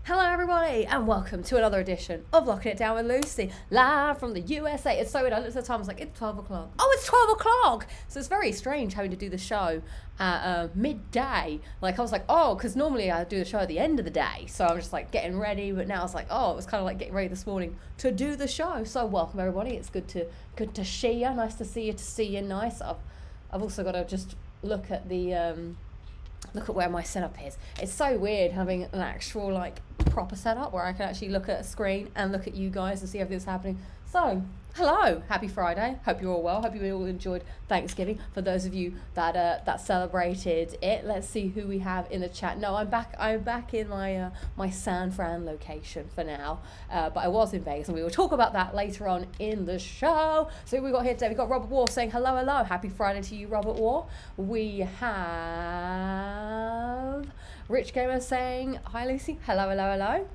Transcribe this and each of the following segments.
Hello everybody and welcome to another edition of Locking It Down with Lucy, live from the USA. It's so weird, I looked at the time, I was like, it's 12 o'clock. Oh, it's 12 o'clock! So it's very strange having to do the show at midday. Like I was like, oh, because normally I do the show at the end of the day. So I'm just like getting ready, but now it's like, oh, it was kind of like getting ready this morning to do the show. So welcome everybody, it's good to see you, nice to see you nice. I've also got to just look at the... look at where my setup is. It's so weird having an actual like proper setup where I can actually look at a screen and look at you guys and see everything's happening. So, hello, happy Friday. Hope you're all well. Hope you all enjoyed Thanksgiving. For those of you that celebrated it, let's see who we have in the chat. No, I'm back in my my San Fran location for now. But I was in Vegas, and we will talk about that later on in the show. So who we got here today? We got Robert War saying hello. Happy Friday to you, Robert War. We have Rich Gamer saying hi, Lucy. Hello.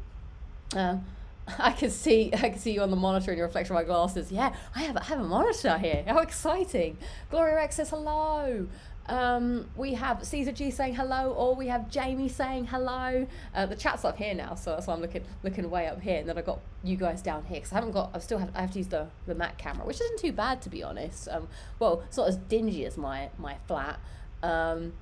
I can see you on the monitor in your reflection of my glasses. Yeah, I have a monitor here. How exciting! Gloria Rex says hello. We have Caesar G saying hello, or we have Jamie saying hello. The chat's up here now, so that's why I'm looking way up here, and then I got you guys down here because I have to use the Mac camera, which isn't too bad to be honest. Well, it's not as dingy as my flat. Who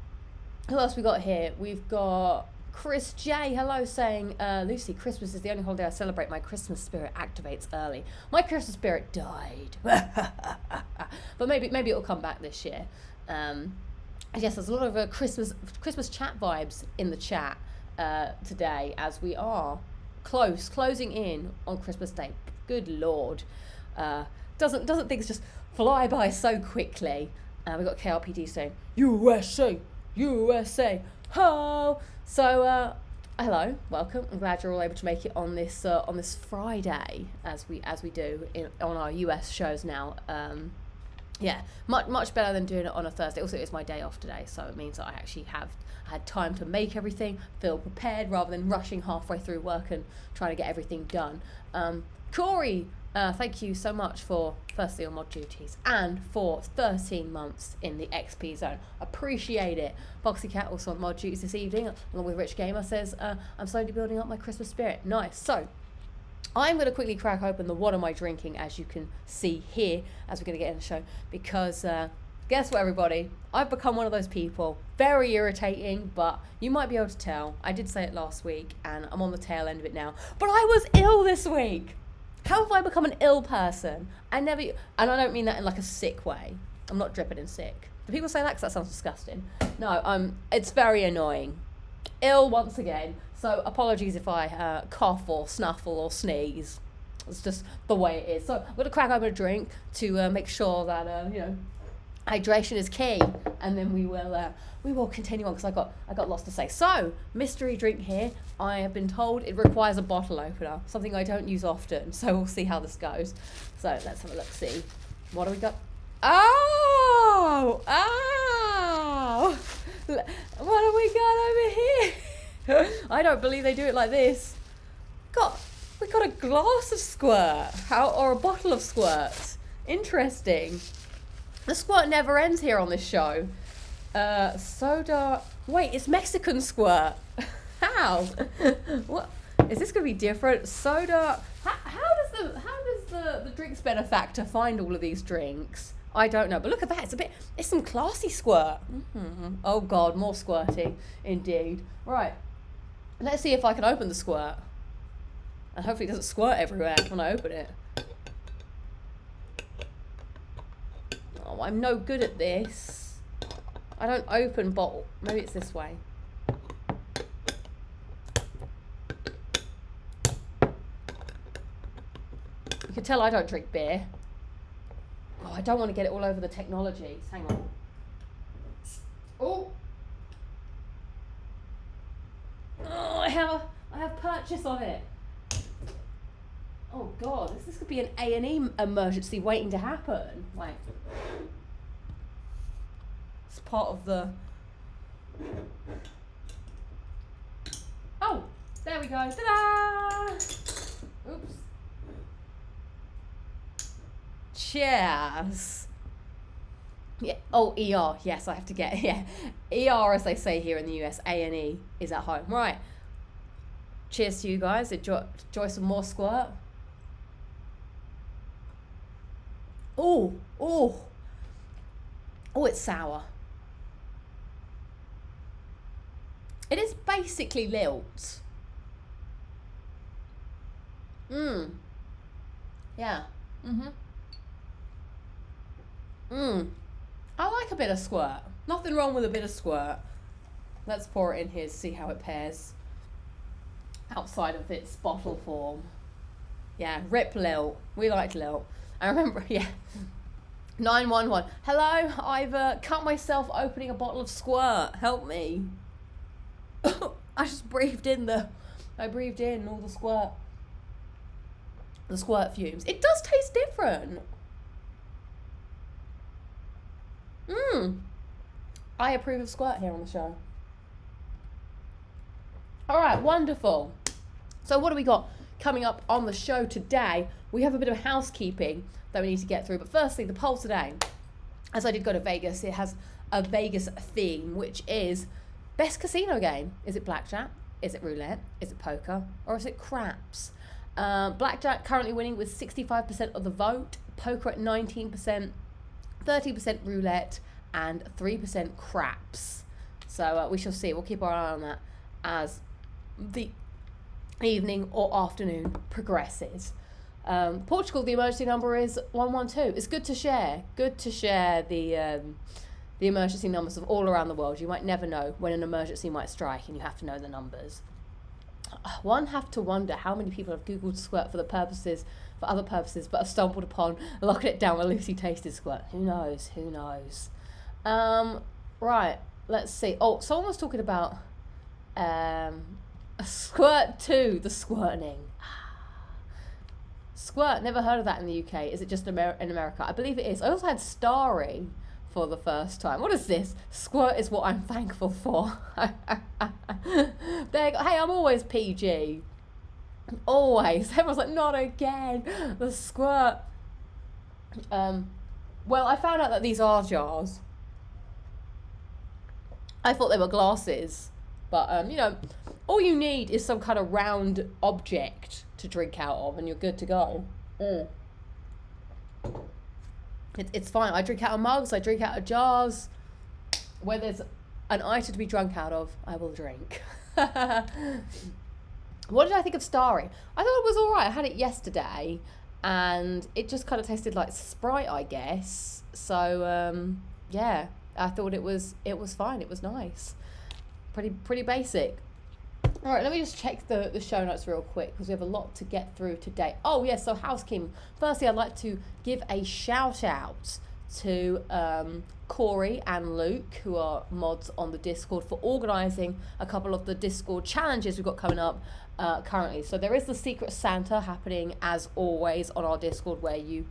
else we got here? We've got Chris J, hello, saying, Lucy, Christmas is the only holiday I celebrate. My Christmas spirit activates early. My Christmas spirit died. But maybe it'll come back this year. Yes, there's a lot of Christmas chat vibes in the chat today as we are closing in on Christmas Day. Good Lord. Doesn't things just fly by so quickly? We've got KRPD saying, USA, ho! So, hello, welcome. I'm glad you're all able to make it on this Friday, as we do on our US shows now. Yeah, much better than doing it on a Thursday. Also, it's my day off today, so it means that I actually have had time to make everything, feel prepared, rather than rushing halfway through work and trying to get everything done. Corey, thank you so much for firstly on mod duties and for 13 months in the XP zone. Appreciate it. Boxy Cat also on mod duties this evening, along with Rich Gamer, says, I'm slowly building up my Christmas spirit. Nice. So, I'm going to quickly crack open the what am I drinking, as you can see here, as we're going to get in the show, because guess what, everybody? I've become one of those people, very irritating, but you might be able to tell. I did say it last week, and I'm on the tail end of it now, but I was ill this week. How have I become an ill person? And I don't mean that in like a sick way. I'm not dripping in sick. Do people say that? Because that sounds disgusting. No, it's very annoying. Ill once again. So apologies if I cough or snuffle or sneeze. It's just the way it is. So I'm going to crack open a drink to make sure that, hydration is key. And then we will continue on because I got lots to say. So, mystery drink here. I have been told it requires a bottle opener, something I don't use often. So we'll see how this goes. So let's have a look. See, what do we got? Oh! What have we got over here? I don't believe they do it like this. We got a glass of squirt, or a bottle of squirt. Interesting. The squirt never ends here on this show. Soda. Wait, it's Mexican squirt. How? What? Is this gonna be different? Soda. How does the drinks benefactor find all of these drinks? I don't know, but look at that. It's some classy squirt. Mm-hmm. Oh God, more squirting, indeed. Right. Let's see if I can open the squirt. And hopefully it doesn't squirt everywhere when I open it. Oh, I'm no good at this. I don't open bottle. Maybe it's this way. You can tell I don't drink beer. Oh, I don't want to get it all over the technologies. Hang on. Oh. Oh, I have purchase on it. Oh God, this could be an A&E emergency waiting to happen. Like, it's part of the. Oh, there we go. Ta-da! Oops. Cheers. Yeah. Oh, ER. Yes, I have to get. Yeah. ER, as they say here in the US. A&E is at home. Right. Cheers to you guys. Enjoy some more squirt. Oh, it's sour. It is basically lilt. Yeah. I like a bit of squirt. Nothing wrong with a bit of squirt. Let's pour it in here to see how it pairs outside of its bottle form. Yeah, rip lilt. We like lilt. I remember, yeah. 911. Hello, I've cut myself opening a bottle of squirt. Help me. I just breathed in all the squirt fumes. It does taste different. I approve of squirt here on the show. All right, wonderful. So what do we got coming up on the show today? We have a bit of housekeeping that we need to get through. But firstly, the poll today, as I did go to Vegas, it has a Vegas theme, which is best casino game. Is it blackjack? Is it roulette? Is it poker? Or is it craps? Blackjack currently winning with 65% of the vote. Poker at 19%, 30% roulette, and 3% craps. So we shall see. We'll keep our eye on that as the evening or afternoon progresses. Portugal, the emergency number is 112. It's good to share. Good to share the emergency numbers of all around the world. You might never know when an emergency might strike, and you have to know the numbers. One have to wonder how many people have Googled squirt for other purposes, but have stumbled upon locking it down with Lucy tasted squirt. Who knows? Right, let's see. Oh, someone was talking about a squirt 2, the squirting. Squirt, never heard of that in the UK. Is it just in America? I believe it is. I also had Starry for the first time. What is this? Squirt is what I'm thankful for. Hey, I'm always PG. Always. Everyone's like, not again. The squirt. Well, I found out that these are jars. I thought they were glasses. But, all you need is some kind of round object to drink out of, and you're good to go. It's fine. I drink out of mugs. I drink out of jars. Where there's an item to be drunk out of, I will drink. What did I think of Starry? I thought it was all right. I had it yesterday, and it just kind of tasted like Sprite, I guess. So, yeah, I thought it was fine. It was nice. Pretty basic. All right, let me just check the show notes real quick because we have a lot to get through today. Oh, yes, so housekeeping. Firstly, I'd like to give a shout out to Corey and Luke, who are mods on the Discord, for organising a couple of the Discord challenges we've got coming up currently. So there is the Secret Santa happening, as always, on our Discord, where you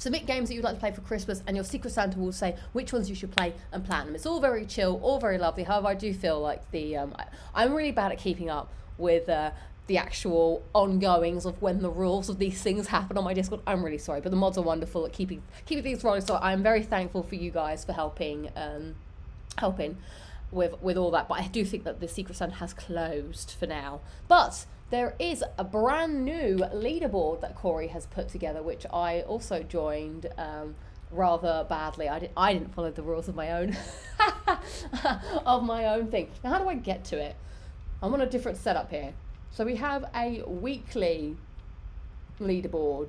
submit games that you'd like to play for Christmas, and your Secret Santa will say which ones you should play and plan them. It's all very chill, all very lovely. However, I do feel like I'm really bad at keeping up with the actual ongoings of when the rules of these things happen on my Discord. I'm really sorry, but the mods are wonderful at keeping things rolling. So I'm very thankful for you guys for helping with all that. But I do think that the Secret Santa has closed for now. But there is a brand new leaderboard that Corey has put together, which I also joined rather badly. I didn't follow the rules of my own thing. Now, how do I get to it? I'm on a different setup here. So we have a weekly leaderboard.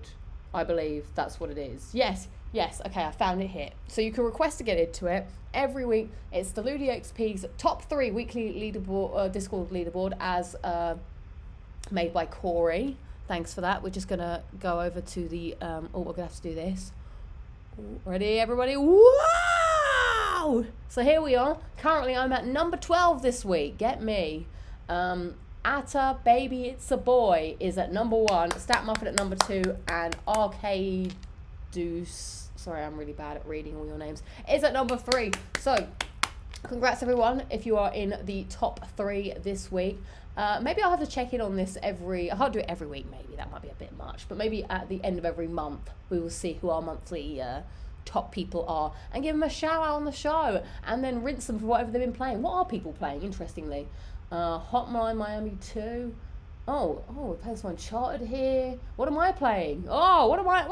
I believe that's what it is. Yes. Okay, I found it here. So you can request to get into it every week. It's the LudiXP's top 3 weekly leaderboard, Discord leaderboard, as made by Corey. Thanks for that. We're just gonna go over to the we're gonna have to do this. Ready, everybody? Wow! So here we are. Currently I'm at number 12 this week. Get me. Atta Baby It's a Boy is at number 1, Stat Muffin at number 2, and Arcade Deuce, sorry, I'm really bad at reading all your names, is at number 3. So congrats everyone if you are in the top 3 this week. Maybe I'll have to check in on this I can't do it every week, maybe that might be a bit much, but maybe at the end of every month we will see who our monthly top people are and give them a shout out on the show, and then rinse them for whatever they've been playing. What are people playing, interestingly? Hotline Miami 2, we're playing some Uncharted here. What am I playing? Oh, what am I?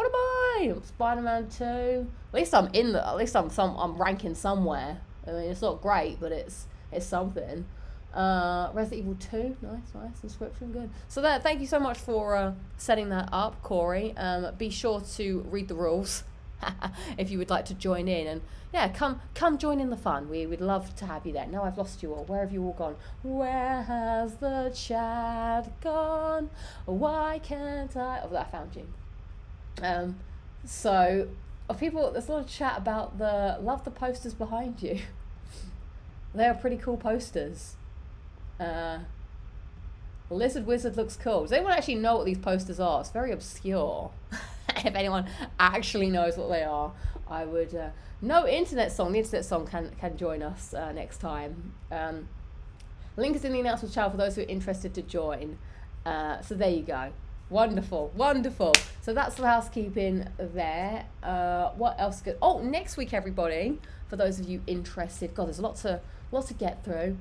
Spider-Man 2. At least I'm ranking somewhere. I mean, it's not great, but it's something. Resident Evil 2, nice inscription, good. So thank you so much for setting that up, Corey. Be sure to read the rules if you would like to join in, and yeah, come join in the fun. We would love to have you there. Now I've lost you all. Where have you all gone? Where has the chat gone? Why can't I? Oh, I found you. So people, there's a lot of chat about love the posters behind you. They are pretty cool posters. Lizard Wizard looks cool. Does anyone actually know what these posters are? It's very obscure. If anyone actually knows what they are, I would. No internet song. The internet song can join us next time. Link is in the announcement channel for those who are interested to join. So there you go. Wonderful. So that's the housekeeping there. What else? Good. Oh, next week, everybody. For those of you interested, God, there's lots to get through.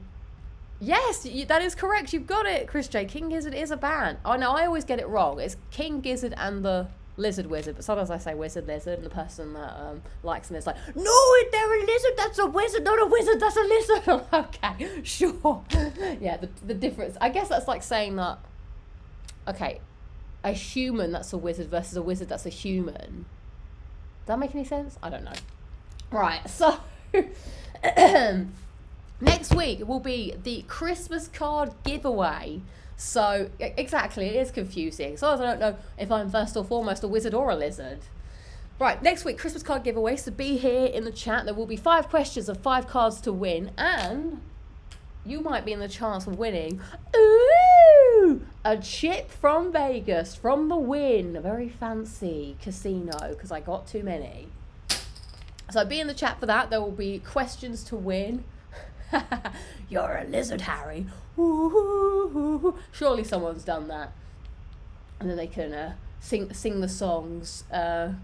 Yes, that is correct. You've got it, Chris J. King Gizzard is a band. Oh no, I always get it wrong. It's King Gizzard and the Lizard Wizard, but sometimes I say Wizard Lizard, and the person that likes them is like, no, they're a lizard. That's a wizard, not a wizard. That's a lizard. Okay, sure. Yeah, the difference. I guess that's like saying that. Okay, a human that's a wizard versus a wizard that's a human. Does that make any sense? I don't know. Right, so. Next week will be the Christmas card giveaway. So, exactly, it is confusing. So I don't know if I'm first or foremost a wizard or a lizard. Right, next week, Christmas card giveaway. So be here in the chat. There will be 5 questions of 5 cards to win. And you might be in the chance of winning a chip from Vegas, from the Wynn. A very fancy casino, because I got too many. So be in the chat for that. There will be questions to win. You're a lizard, Harry. Surely someone's done that. And then they can sing the songs. Wow.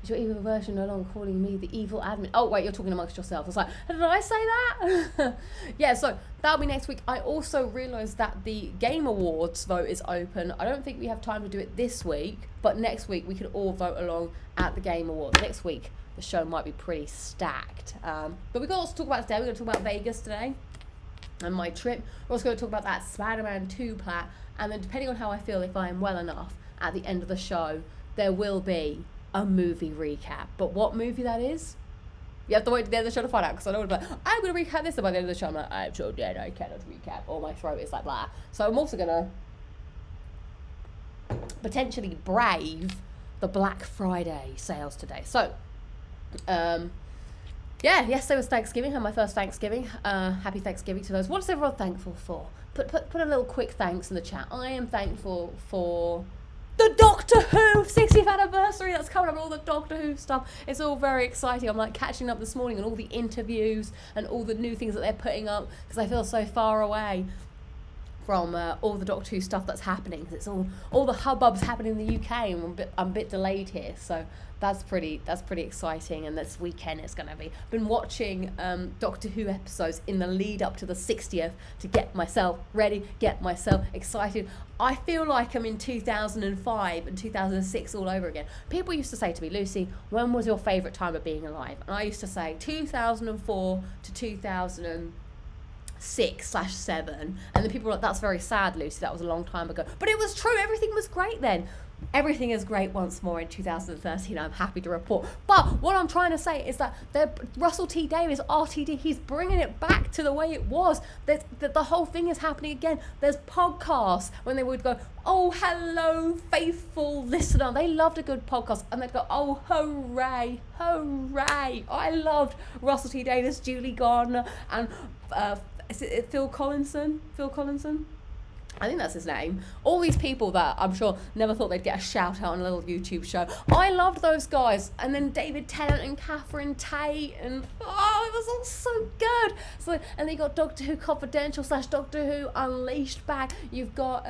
Is your evil version no longer calling me the evil admin? Oh, wait, you're talking amongst yourselves. I was like, did I say that? Yeah, so that'll be next week. I also realised that the Game Awards vote is open. I don't think we have time to do it this week, but next week we can all vote along at the Game Awards. Next week the show might be pretty stacked. But we've got lots to talk about today. We're going to talk about Vegas today and my trip. We're also going to talk about that Spider-Man 2 plat. And then depending on how I feel, if I am well enough, at the end of the show, there will be a movie recap. But what movie that is, you have to wait to the end of the show to find out, because I don't want to be like, I'm going to recap this, and by the end of the show I'm like, I'm so dead, I cannot recap, or my throat is like blah. So I'm also going to potentially brave the Black Friday sales today. So yeah, yesterday was Thanksgiving, and my first Thanksgiving. Happy Thanksgiving to those. What is everyone thankful for? Put a little quick thanks in the chat. I am thankful for the Doctor Who 60th anniversary that's coming up, and all the Doctor Who stuff. It's all very exciting. I'm like catching up this morning on all the interviews and all the new things that they're putting up, because I feel so far away from all the Doctor Who stuff that's happening, because it's all the hubbub's happening in the UK, and I'm a bit delayed here, so that's pretty exciting. And this weekend it's going to be. I've been watching Doctor Who episodes in the lead up to the 60th to get myself ready, get myself excited. I feel like I'm in 2005 and 2006 all over again. People used to say to me, Lucy, when was your favourite time of being alive? And I used to say 2004 to 2006/7, and then people were like, that's very sad, Lucy, that was a long time ago. But it was true, everything was great then. Everything is great once more in 2013, I'm happy to report. But what I'm trying to say is that Russell T Davies, RTD, he's bringing it back to the way it was. The whole thing is happening again. There's podcasts when they would go, oh, hello, faithful listener. They loved a good podcast, and they'd go, oh, hooray, hooray. I loved Russell T Davies, Julie Gardner, and is it Phil Collinson? I think that's his name. All these people that I'm sure never thought they'd get a shout out on a little YouTube show. I loved those guys. And then David Tennant and Catherine Tate, and it was all so good. So, and then you got Doctor Who Confidential / Doctor Who Unleashed back. You've got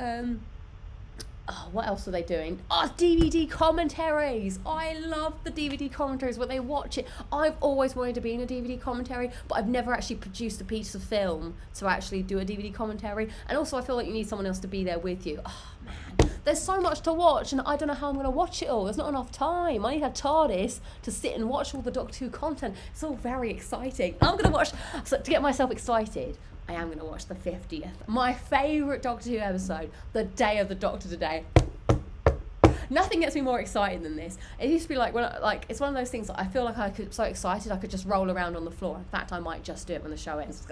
Oh, what else are they doing? Oh, DVD commentaries. I love the DVD commentaries when they watch it. I've always wanted to be in a DVD commentary, but I've never actually produced a piece of film to actually do a DVD commentary. And also I feel like you need someone else to be there with you. Oh man, there's so much to watch and I don't know how I'm going to watch it all. There's not enough time. I need to have TARDIS to sit and watch all the Doctor Who content. It's all very exciting. I'm going to watch, so to get myself excited, I am going to watch the 50th, my favourite Doctor Who episode, the Day of the Doctor Today. Nothing gets me more excited than this. It used to be like, it's one of those things that I feel like so excited I could just roll around on the floor. In fact, I might just do it when the show ends.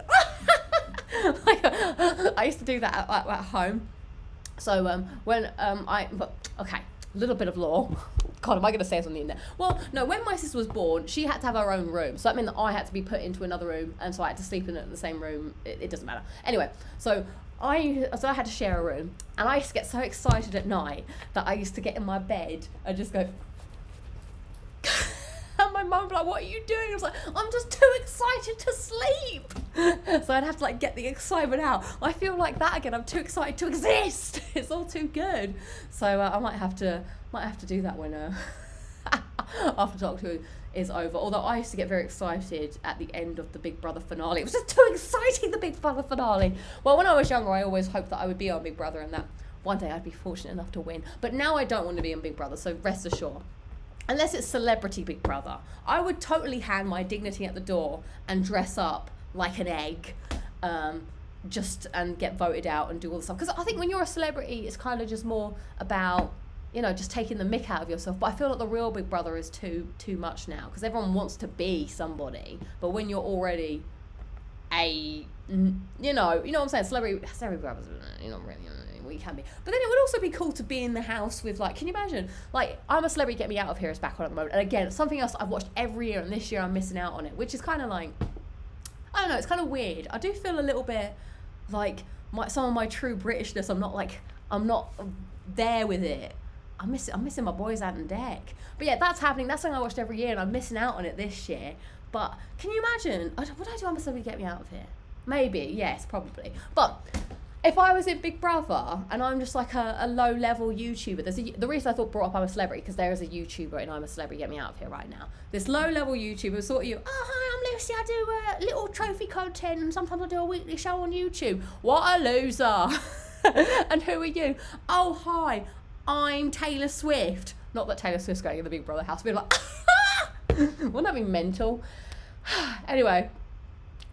I used to do that at home. So okay, a little bit of lore. God, am I going to say this on the internet? Well, no, when my sister was born, she had to have her own room. So that meant that I had to be put into another room, and so I had to sleep in the same room. It doesn't matter. Anyway, so I had to share a room, and I used to get so excited at night that I used to get in my bed and just go... And my mum would be like, what are you doing? I was like, I'm just too excited to sleep. So I'd have to like get the excitement out. I feel like that again. I'm too excited to exist. It's all too good. So I might have to do that when after Doctor Who is over. Although I used to get very excited at the end of the Big Brother finale. It was just too exciting, the Big Brother finale. Well, when I was younger, I always hoped that I would be on Big Brother and that one day I'd be fortunate enough to win. But now I don't want to be on Big Brother, so rest assured. Unless it's Celebrity Big Brother, I would totally hand my dignity at the door and dress up like an egg, and get voted out and do all the stuff. Because I think when you're a celebrity, it's kind of just more about, just taking the mick out of yourself. But I feel like the real Big Brother is too much now, because everyone wants to be somebody. But when you're already you know what I'm saying, celebrity brothers, you're not really, well, you can be. But then it would also be cool to be in the house with, like, can you imagine, like, I'm a Celebrity Get Me Out of Here is back on at the moment, and again, it's something else that I've watched every year, and this year I'm missing out on it, which is kind of like, I don't know, it's kind of weird. I do feel a little bit like some of my true Britishness, I'm not there with it. I'm missing my boys out on deck. But yeah, that's happening. That's something I watched every year, and I'm missing out on it this year. But can you imagine? Would I do I'm a Celebrity Get Me Out of Here? Maybe, yes, probably. But if I was in Big Brother and I'm just like a low-level YouTuber, the reason I thought brought up I'm a Celebrity, because there is a YouTuber and I'm a Celebrity Get Me Out of Here right now. This low-level YouTuber sort of hi, I'm Lucy, I do little trophy content and sometimes I do a weekly show on YouTube. What a loser. And who are you? Oh, hi, I'm Taylor Swift. Not that Taylor Swift's going in the Big Brother house, but like, wouldn't that be mental? Anyway,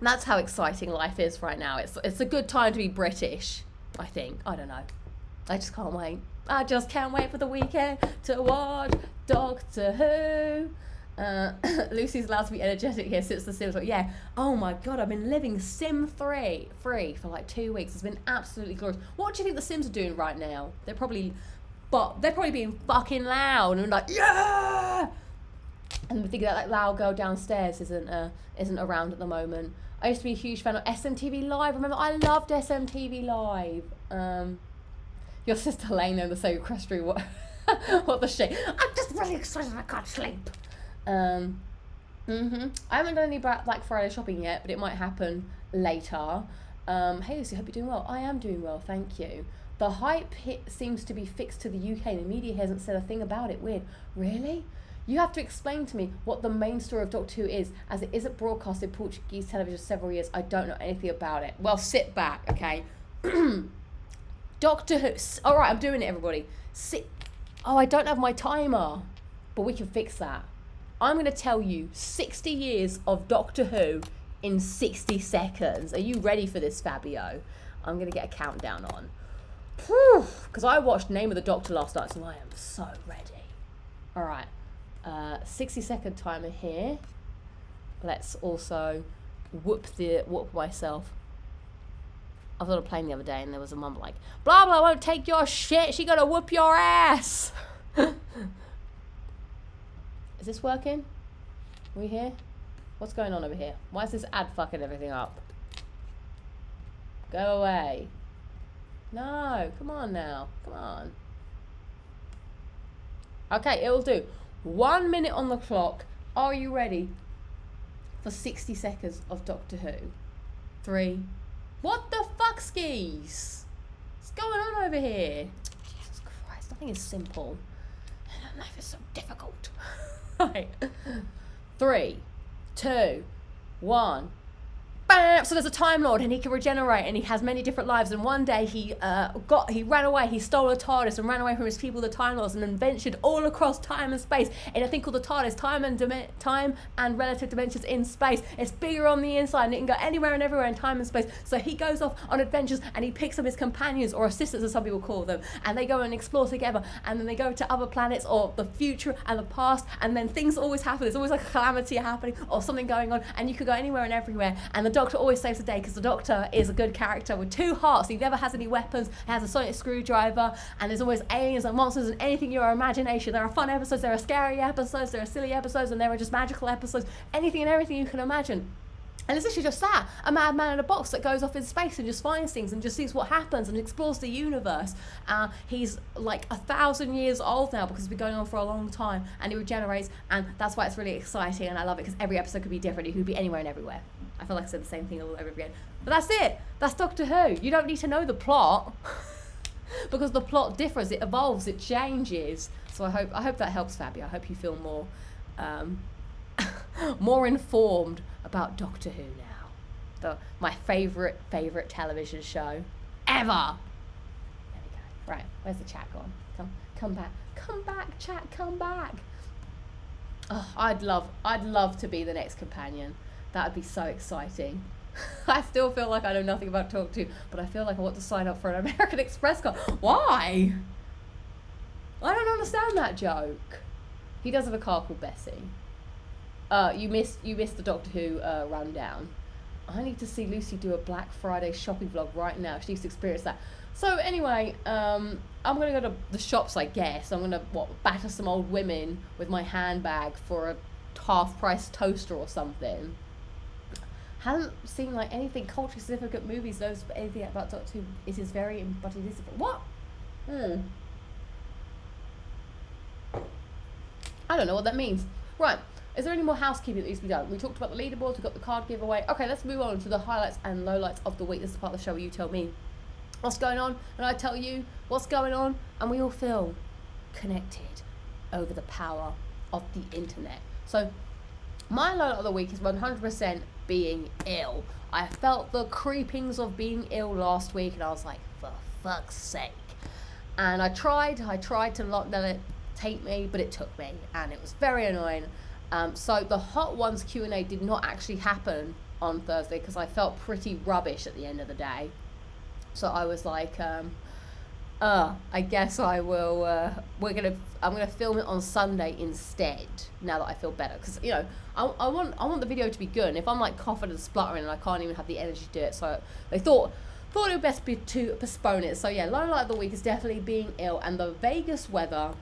that's how exciting life is right now. It's a good time to be British, I think. I don't know. I just can't wait. I just can't wait for the weekend to watch Doctor Who. Lucy's allowed to be energetic here since The Sims. But yeah, oh my God, I've been living Sim free for like 2 weeks. It's been absolutely glorious. What do you think The Sims are doing right now? They're probably being fucking loud and like, yeah! And I'm thinking that loud girl downstairs isn't around at the moment. I used to be a huge fan of SMTV Live. Remember, I loved SMTV Live. Your sister laying there in the same equestrian. What the shit? I'm just really excited I can't sleep. I haven't done any Black Friday shopping yet, but it might happen later. Hey Lucy, hope you're doing well. I am doing well, thank you. The hype hit seems to be fixed to the UK. The media hasn't said a thing about it. Weird. Really? You have to explain to me what the main story of Doctor Who is, as it isn't broadcast in Portuguese television for several years. I don't know anything about it. Well, sit back, okay? Doctor Who. All right, I'm doing it, everybody. Oh, I don't have my timer, but we can fix that. I'm going to tell you 60 years of Doctor Who in 60 seconds. Are you ready for this, Fabio? I'm going to get a countdown on. Because I watched Name of the Doctor last night, so I am so ready. All right. 60-second timer here. Let's also whoop myself. I was on a plane the other day and there was a mum like, blah blah won't take your shit, she gonna whoop your ass. Is this working? Are we here? What's going on over here? Why is this ad fucking everything up? Go away. No, come on now, come on. Okay, it'll do. 1 minute on the clock. Are you ready for 60 seconds of Doctor Who? 3. What the fuck, skis? What's going on over here? Jesus Christ. Nothing is simple. Life is so difficult. Right. 3, 2, 1. Bam! So there's a Time Lord, and he can regenerate, and he has many different lives. And one day he ran away. He stole a TARDIS and ran away from his people, the Time Lords, and then ventured all across time and space in a thing called the TARDIS, time and relative dimensions in space. It's bigger on the inside, and it can go anywhere and everywhere in time and space. So he goes off on adventures, and he picks up his companions, or assistants as some people call them, and they go and explore together. And then they go to other planets, or the future and the past. And then things always happen. There's always like a calamity happening, or something going on, and you could go anywhere and everywhere. And the Doctor always saves the day, because the Doctor is a good character with 2 hearts. He never has any weapons. He has a sonic screwdriver, and there's always aliens and monsters and anything your imagination. There are fun episodes, there are scary episodes, there are silly episodes, and there are just magical episodes. Anything and everything you can imagine. And it's literally just that, a madman in a box that goes off in space and just finds things and just sees what happens and explores the universe. He's like 1,000 years old now, because he's been going on for a long time, and he regenerates, and that's why it's really exciting, and I love it, because every episode could be different. It could be anywhere and everywhere. I feel like I said the same thing all over again. But that's it. That's Doctor Who. You don't need to know the plot because the plot differs. It evolves. It changes. So I hope that helps, Fabio. I hope you feel more more informed about Doctor Who now. My favourite television show ever. There we go. Right. Where's the chat gone? Come back. Come back, chat. Come back. Oh, I'd love to be the next companion. That would be so exciting. I still feel like I know nothing about Talk To, but I feel like I want to sign up for an American Express card. Why? I don't understand that joke. He does have a car called Bessie. You missed the Doctor Who rundown. I need to see Lucy do a Black Friday shopping vlog right now. She needs to experience that. So anyway, I'm going to go to the shops, I guess. I'm going to batter some old women with my handbag for a half-price toaster or something. Haven't seen like anything culturally significant movies, knows anything about Doctor Who. It is very, but it is what? I don't know what that means. Right, is there any more housekeeping that needs to be done? We talked about the leaderboards, we got the card giveaway. Okay, let's move on to the highlights and lowlights of the week. This is the part of the show where you tell me what's going on, and I tell you what's going on, and we all feel connected over the power of the internet. So my lowlight of the week is 100% being ill. I felt the creepings of being ill last week, and I was like, for fuck's sake. And I tried to not let it take me, but it took me, and it was very annoying. So the Hot Ones Q&A did not actually happen on Thursday, because I felt pretty rubbish at the end of the day. So I was like, I guess I will, I'm gonna film it on Sunday instead, now that I feel better, because I want the video to be good, and if I'm like coughing and spluttering and I can't even have the energy to do it, so they thought it would best be to postpone it. So yeah, low light of the week is definitely being ill, and the Vegas weather,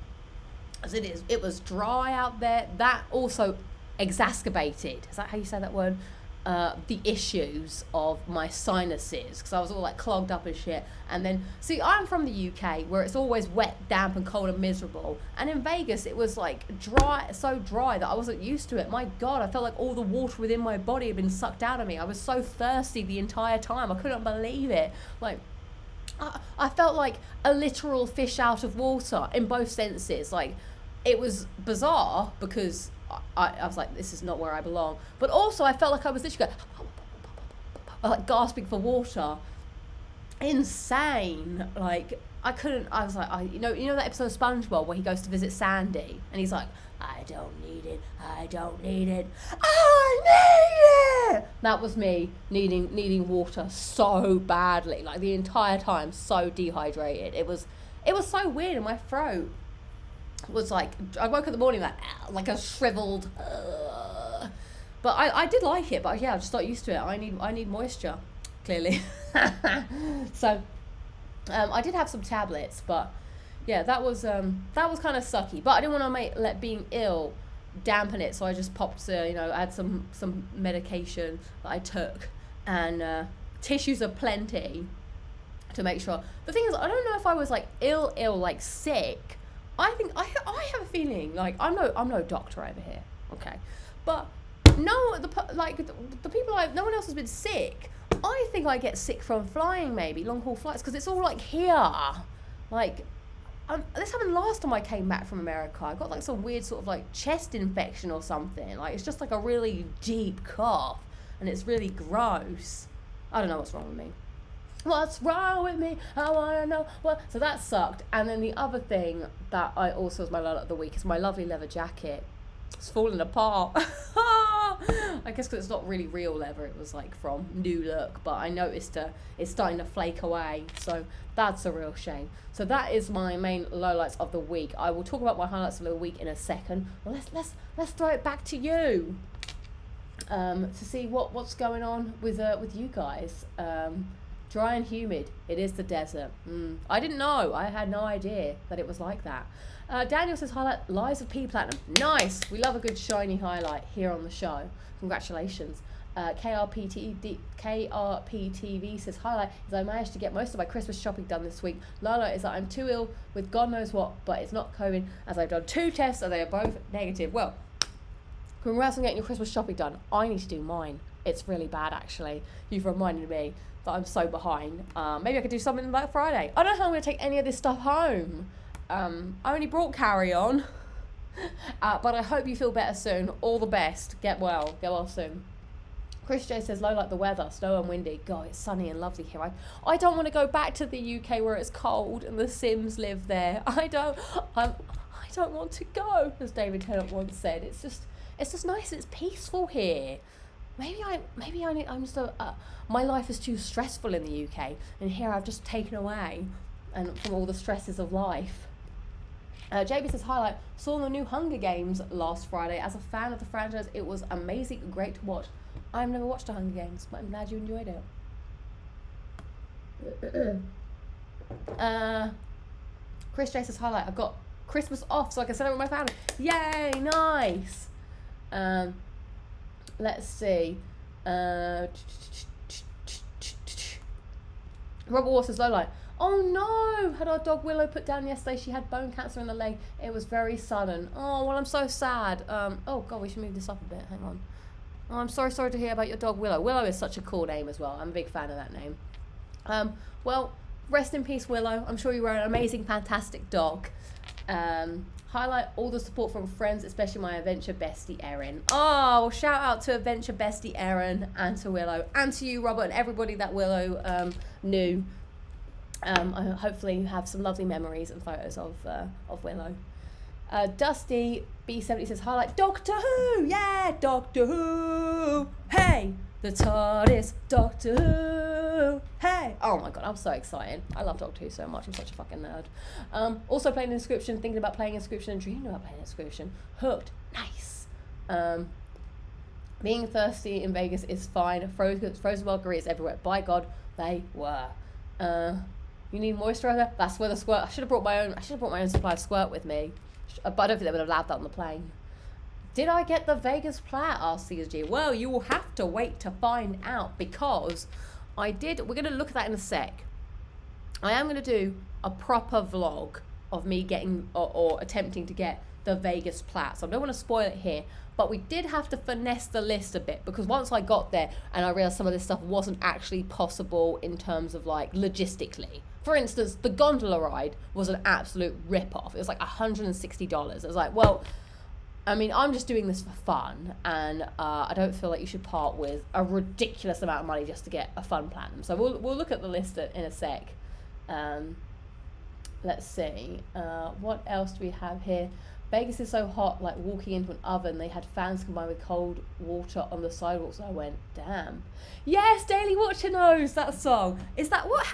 as it was dry out there, that also exacerbated, is that how you say that word? The issues of my sinuses, because I was all like clogged up and shit. And then, see, I'm from the UK where it's always wet, damp and cold and miserable, and in Vegas it was like so dry that I wasn't used to it. My god, I felt like all the water within my body had been sucked out of me. I was so thirsty the entire time. I couldn't believe it. Like, I felt like a literal fish out of water in both senses. Like, it was bizarre because I was like, this is not where I belong. But also, I felt like I was literally going, like gasping for water. Insane. Like, I was like, you know that episode of SpongeBob where he goes to visit Sandy and he's like, I don't need it. I need it. That was me needing water so badly, like the entire time, so dehydrated. It was so weird, and my throat was like, I woke up in the morning like a shriveled, but I did like it, but yeah, I'm just not used to it. I need moisture, clearly. So I did have some tablets, but yeah, that was kind of sucky. But I didn't want to let being ill dampen it, so I just popped I had some medication that I took, and tissues aplenty to make sure. The thing is, I don't know if I was like ill like sick. I think I have a feeling, like, I'm no doctor over here, okay, but no, the people no one else has been sick. I think I get sick from flying, maybe long haul flights, because it's all like here, like this happened last time I came back from America. I got like some weird sort of like chest infection or something. Like it's just like a really deep cough, and it's really gross. I don't know what's wrong with me. What's wrong with me? I wanna know what. So that sucked. And then the other thing that I also was my lowlight of the week is my lovely leather jacket. It's falling apart. I guess because it's not really real leather. It was like from New Look, but I noticed it's starting to flake away. So that's a real shame. So that is my main lowlights of the week. I will talk about my highlights of the week in a second. Well, let's throw it back to you to see what's going on with you guys. Dry and humid. It is the desert. I didn't know. I had no idea that it was like that. Daniel says highlight Lives of P Platinum. Nice. We love a good shiny highlight here on the show. Congratulations. KRPTV says highlight is I managed to get most of my Christmas shopping done this week. Lowlight is that I'm too ill with God knows what, but it's not COVID as I've done 2 tests and they are both negative. Well, congrats on getting your Christmas shopping done. I need to do mine. It's really bad actually. You've reminded me that I'm so behind. Maybe I could do something like Friday. I don't know how I'm going to take any of this stuff home. I only brought carry-on. But I hope you feel better soon. All the best. Get well soon. Chris J says, low like the weather, snow and windy. God, it's sunny and lovely here. I don't want to go back to the UK where it's cold and the Sims live there. I don't want to go, as David Tennant once said. It's just nice and it's peaceful here. My life is too stressful in the UK, and here I've just taken away and from all the stresses of life. JB says, highlight, saw the new Hunger Games last Friday. As a fan of the franchise, it was amazing and great to watch. I've never watched the Hunger Games, but I'm glad you enjoyed it. Chris J says, highlight, I've got Christmas off so I can celebrate with my family. Yay, nice. Let's see. Robert Waters lowlight. Oh no! Had our dog Willow put down yesterday. She had bone cancer in the leg. It was very sudden. Oh well, I'm so sad. Oh god, we should move this up a bit. Hang on. Oh, I'm sorry to hear about your dog Willow. Willow is such a cool name as well. I'm a big fan of that name. Well, rest in peace, Willow. I'm sure you were an amazing, fantastic dog. Highlight all the support from friends, especially my adventure bestie Erin. Oh, well, shout out to adventure bestie Erin and to Willow and to you, Robert, and everybody that Willow knew. Hopefully you have some lovely memories and photos of Willow. Dusty B70 says highlight Doctor Who. Yeah, Doctor Who. Hey, the TARDIS, Doctor Who. Hey. Oh my god, I'm so excited. I love Doctor Who so much. I'm such a fucking nerd. Also playing Inscription, thinking about playing Inscription and dreaming about playing Inscription. Hooked. Nice. Being thirsty in Vegas is fine. Frozen margaritas everywhere. By God, they were. You need moisturizer? That's where the squirt. I should have brought my own supply of squirt with me. But I don't think they would have allowed that on the plane. Did I get the Vegas plat? Asked CSG. Well, you will have to wait to find out because I did. We're going to look at that in a sec. I am going to do a proper vlog of me getting or attempting to get the Vegas plat. So I don't want to spoil it here. But we did have to finesse the list a bit because once I got there and I realized some of this stuff wasn't actually possible in terms of like logistically. For instance, the gondola ride was an absolute rip-off. It was like $160. I was like, well, I mean, I'm just doing this for fun, and I don't feel like you should part with a ridiculous amount of money just to get a fun platinum. So we'll look at the list in a sec. Let's see. What else do we have here? Vegas is so hot, like walking into an oven. They had fans combined with cold water on the sidewalks. So I went, damn. Yes, Daily Watcher knows that song. Is that what?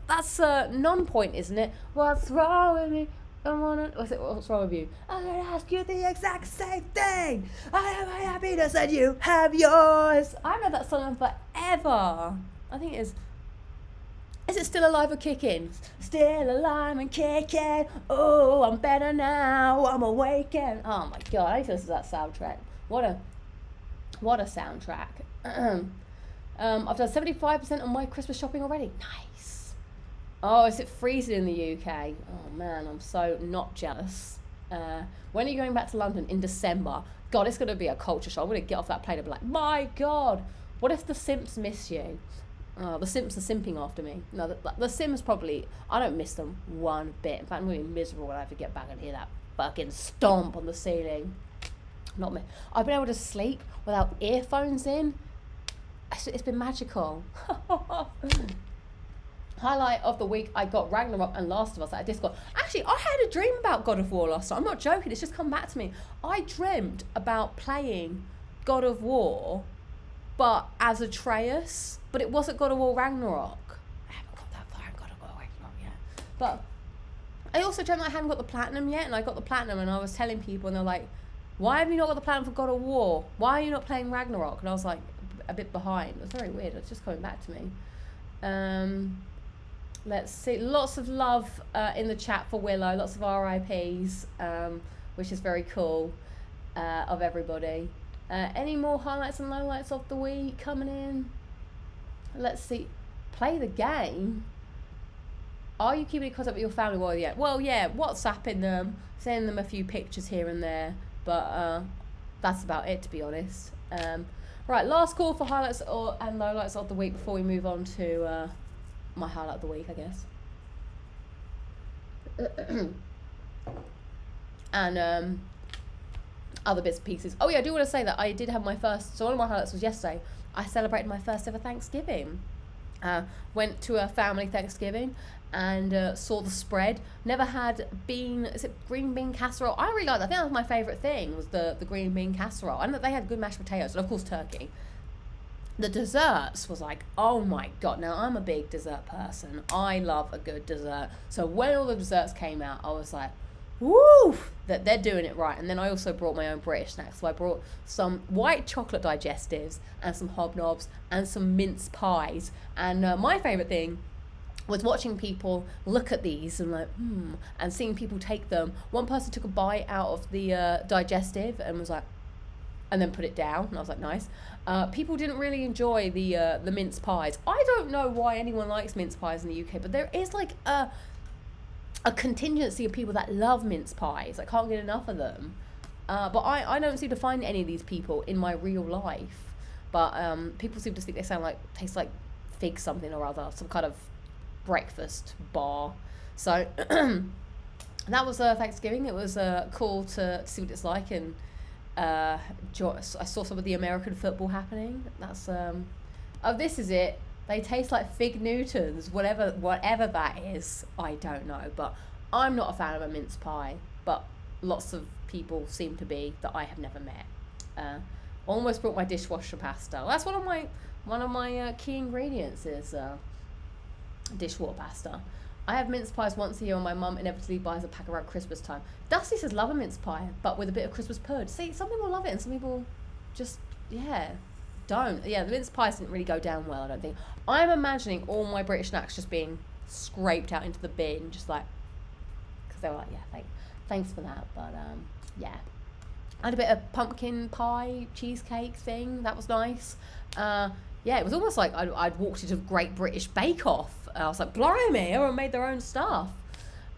That's Non-Point, isn't it? What's wrong with me? What's wrong with you? I'm gonna ask you the exact same thing. I have my happiness and you have yours. I've heard that song forever. I think it is. Is it Still Alive or Kicking? Still alive and kicking. Oh, I'm better now. I'm awakened. Oh my god, I need to listen to that soundtrack. What a soundtrack. I've done 75% of my Christmas shopping already. Nice. Oh, is it freezing in the UK? Oh man, I'm so not jealous. When are you going back to London? In December. God, it's going to be a culture shock. I'm going to get off that plane and be like, my god, what if the Simps miss you? Oh, the Sims are simping after me. No, the Sims probably, I don't miss them one bit. In fact, I'm really miserable when I have to get back and hear that fucking stomp on the ceiling. Not me. I've been able to sleep without earphones in. It's been magical. Highlight of the week, I got Ragnarok and Last of Us at a Discord. Actually, I had a dream about God of War last night. I'm not joking, it's just come back to me. I dreamt about playing God of War, but as Atreus, but it wasn't God of War Ragnarok. I haven't got that far in God of War Ragnarok yet. But I also dreamt I hadn't got the platinum yet, and I got the platinum, and I was telling people, and they're like, why have you not got the platinum for God of War? Why are you not playing Ragnarok? And I was like, a bit behind. It was very weird. It's just coming back to me. Let's see. Lots of love in the chat for Willow. Lots of RIPs, which is very cool of everybody. Any more highlights and lowlights of the week coming in? Let's see. Play the game. Are you keeping in contact with your family while you're Well, yeah, WhatsApping them, sending them a few pictures here and there, but that's about it, to be honest. Right, last call for highlights and lowlights of the week before we move on to my highlight of the week, I guess. And other bits and pieces. Oh yeah, I do want to say that I did have my first, so one of my highlights was yesterday. I celebrated my first ever Thanksgiving. Went to a family Thanksgiving and saw the spread. Never had green bean casserole? I really liked that. I think that was my favourite thing, was the green bean casserole. I know they had good mashed potatoes and of course turkey. The desserts was like, oh my god. Now I'm a big dessert person. I love a good dessert. So when all the desserts came out, I was like, woo, that they're doing it right. And then I also brought my own British snacks. So I brought some white chocolate digestives and some hobnobs and some mince pies. And my favourite thing was watching people look at these and like, and seeing people take them. One person took a bite out of the digestive and was like, and then put it down, and I was like, nice. People didn't really enjoy the mince pies. I don't know why anyone likes mince pies in the UK, but there is like a contingency of people that love mince pies. I can't get enough of them. But I don't seem to find any of these people in my real life. But people seem to think they taste like fig something or other, some kind of breakfast bar. So that was Thanksgiving. It was cool to see what it's like, and I saw some of the American football happening. That's this is it. They taste like fig Newtons, whatever that is. I don't know, but I'm not a fan of a mince pie. But lots of people seem to be that I have never met. Almost brought my dishwasher pasta. That's one of my key ingredients is dishwater pasta. I have mince pies once a year, and my mum inevitably buys a pack around Christmas time. Dusty says love a mince pie, but with a bit of Christmas purge. See, some people love it, and some people just, don't. Yeah, the mince pies didn't really go down well, I don't think. I'm imagining all my British snacks just being scraped out into the bin, just like, because they were like, thanks for that, but yeah. I had a bit of pumpkin pie cheesecake thing. That was nice. Yeah, it was almost like I'd walked into Great British Bake Off. I was like, blimey, everyone made their own stuff.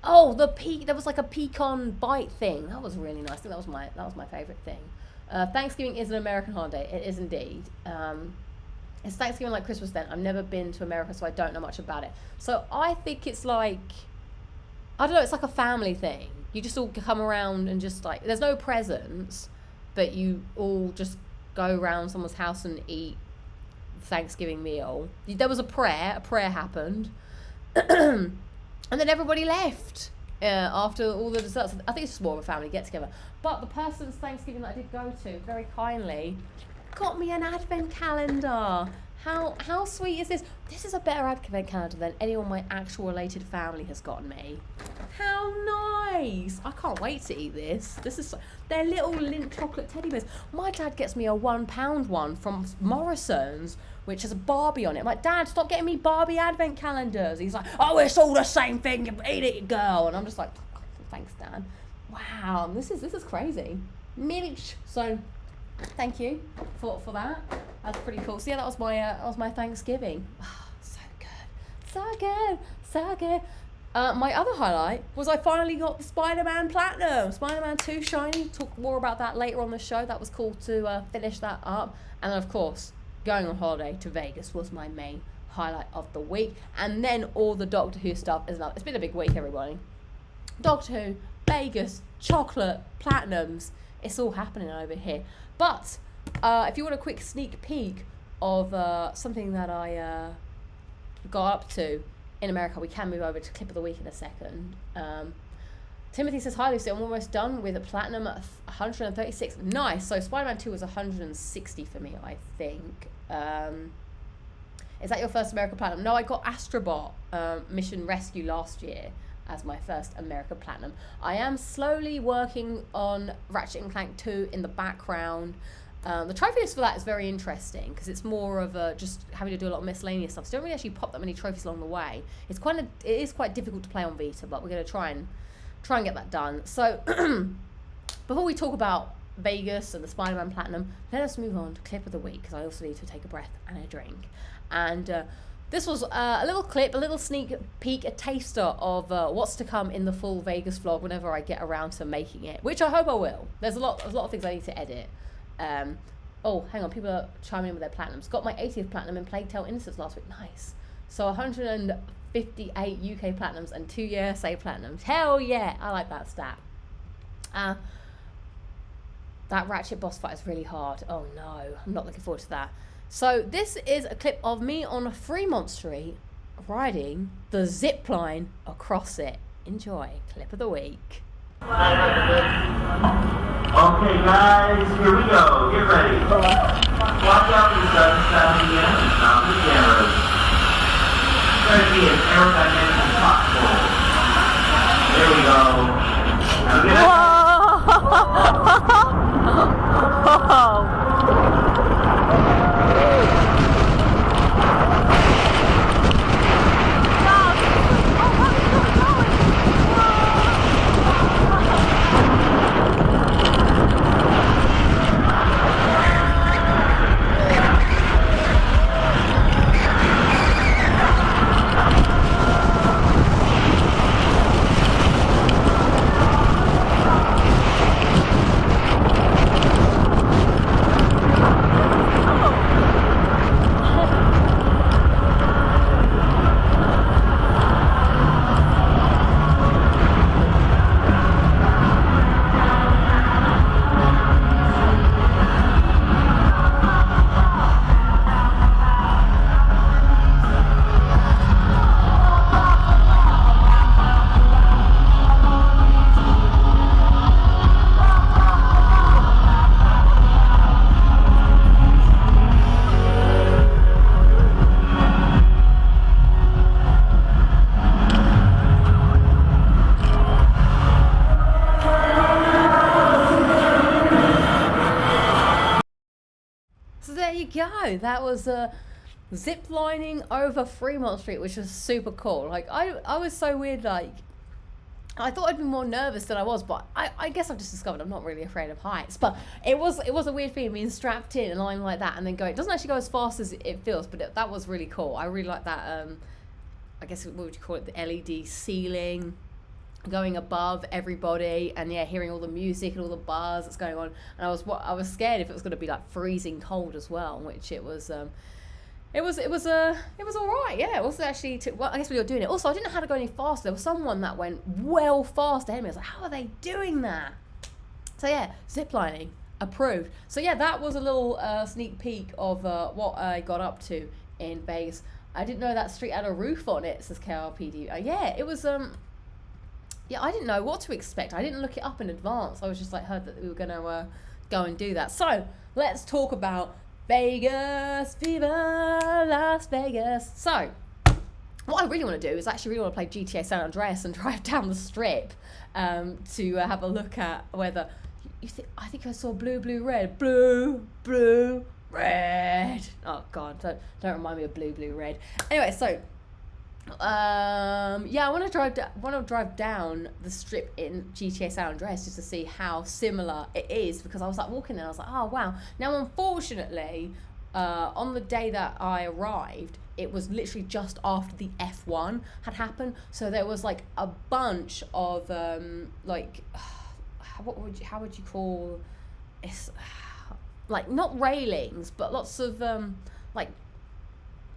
Oh, there was like a pecan bite thing. That was really nice. I think that was my favourite thing. Thanksgiving is an American holiday. It is indeed. It's Thanksgiving like Christmas then. I've never been to America, so I don't know much about it. So I think it's like, I don't know, it's like a family thing. You just all come around and just like, there's no presents, but you all just go around someone's house and eat Thanksgiving meal. There was a prayer happened, and then everybody left after all the desserts. I think it's just more of a family get together. But the person's Thanksgiving that I did go to very kindly got me an advent calendar. How sweet is this? This is a better advent calendar than anyone my actual related family has gotten me. How nice! I can't wait to eat this. They're little Lindt chocolate teddy bears. My dad gets me a £1 one from Morrison's, which has a Barbie on it. I'm like, Dad, stop getting me Barbie advent calendars. He's like, oh, it's all the same thing. You eat it, girl. And I'm just like, thanks, Dad. Wow, this is crazy. Milch. So, thank you for that. That's pretty cool. So yeah, that was my Thanksgiving. Oh, so good. My other highlight was I finally got the Spider-Man Platinum. Spider-Man 2 Shiny. Talk more about that later on the show. That was cool to finish that up. And then, of course, going on holiday to Vegas was my main highlight of the week. And then all the Doctor Who stuff is another. It's been a big week, everybody. Doctor Who, Vegas, chocolate, platinums. It's all happening over here. But if you want a quick sneak peek of something that I got up to in America, we can move over to clip of the week in a second. Timothy says, hi Lucy, I'm almost done with a platinum 136. Nice. So Spider-Man 2 was 160 for me, I think. Is that your first America Platinum? No, I got Astrobot Mission Rescue last year as my first America Platinum. I am slowly working on Ratchet & Clank 2 in the background. The trophy list for that is very interesting because it's more of just having to do a lot of miscellaneous stuff. So don't really actually pop that many trophies along the way. It is quite difficult to play on Vita, but we're going to try and get that done. So before we talk about Vegas and the Spider-Man Platinum, let us move on to clip of the week because I also need to take a breath and a drink. And this was a little clip, a little sneak peek, a taster of what's to come in the full Vegas vlog whenever I get around to making it, which I hope I will. There's a lot of things I need to edit. Oh, hang on, people are chiming in with their platinums. Got my 80th platinum in Plague Tale Innocence last week. Nice. So 158 UK platinums and 2 USA platinums. Hell yeah, I like that stat. That Ratchet boss fight is really hard. Oh no, I'm not looking forward to that. So this is a clip of me on Fremont Street riding the zip line across it. Enjoy. Clip of the week. Okay guys, here we go. Get ready. Watch out for the sudden sounding again and stop the cameras. Try to be as aerodynamic as possible. There we go. Now get go. That was zip lining over Fremont Street, which was super cool. Like I was so weird. Like I thought I'd be more nervous than I was, but I guess I've just discovered I'm not really afraid of heights. But it was a weird feeling being strapped in and lying like that and then going. It doesn't actually go as fast as it feels, but that was really cool. I really like that. I guess what would you call it? The LED ceiling going above everybody, and yeah, hearing all the music and all the buzz that's going on. And I was scared if it was going to be like freezing cold as well, which it was. It was all right. Yeah, it wasn't actually. Well, I guess we were doing it. Also, I didn't know how to go any faster. There was someone that went well fast ahead of me. I was like, how are they doing that? So yeah, ziplining approved. So yeah, that was a little sneak peek of what I got up to in Vegas. I didn't know that street had a roof on it, says KRPD. Yeah, it was. Yeah, I didn't know what to expect. I didn't look it up in advance. I was just like heard that we were gonna go and do that. So let's talk about Vegas, Viva Las Vegas. So what I really want to do is actually really want to play GTA San Andreas and drive down the strip to have a look at whether you think. I think I saw blue, red, blue, red. Oh God, don't remind me of blue, red. Anyway, so. Yeah, I want to drive down the strip in GTA San Andreas just to see how similar it is, because I was like walking there, I was like, oh wow. Now unfortunately, on the day that I arrived, it was literally just after the F1 had happened, so there was like a bunch of like how would you call it's like not railings, but lots of like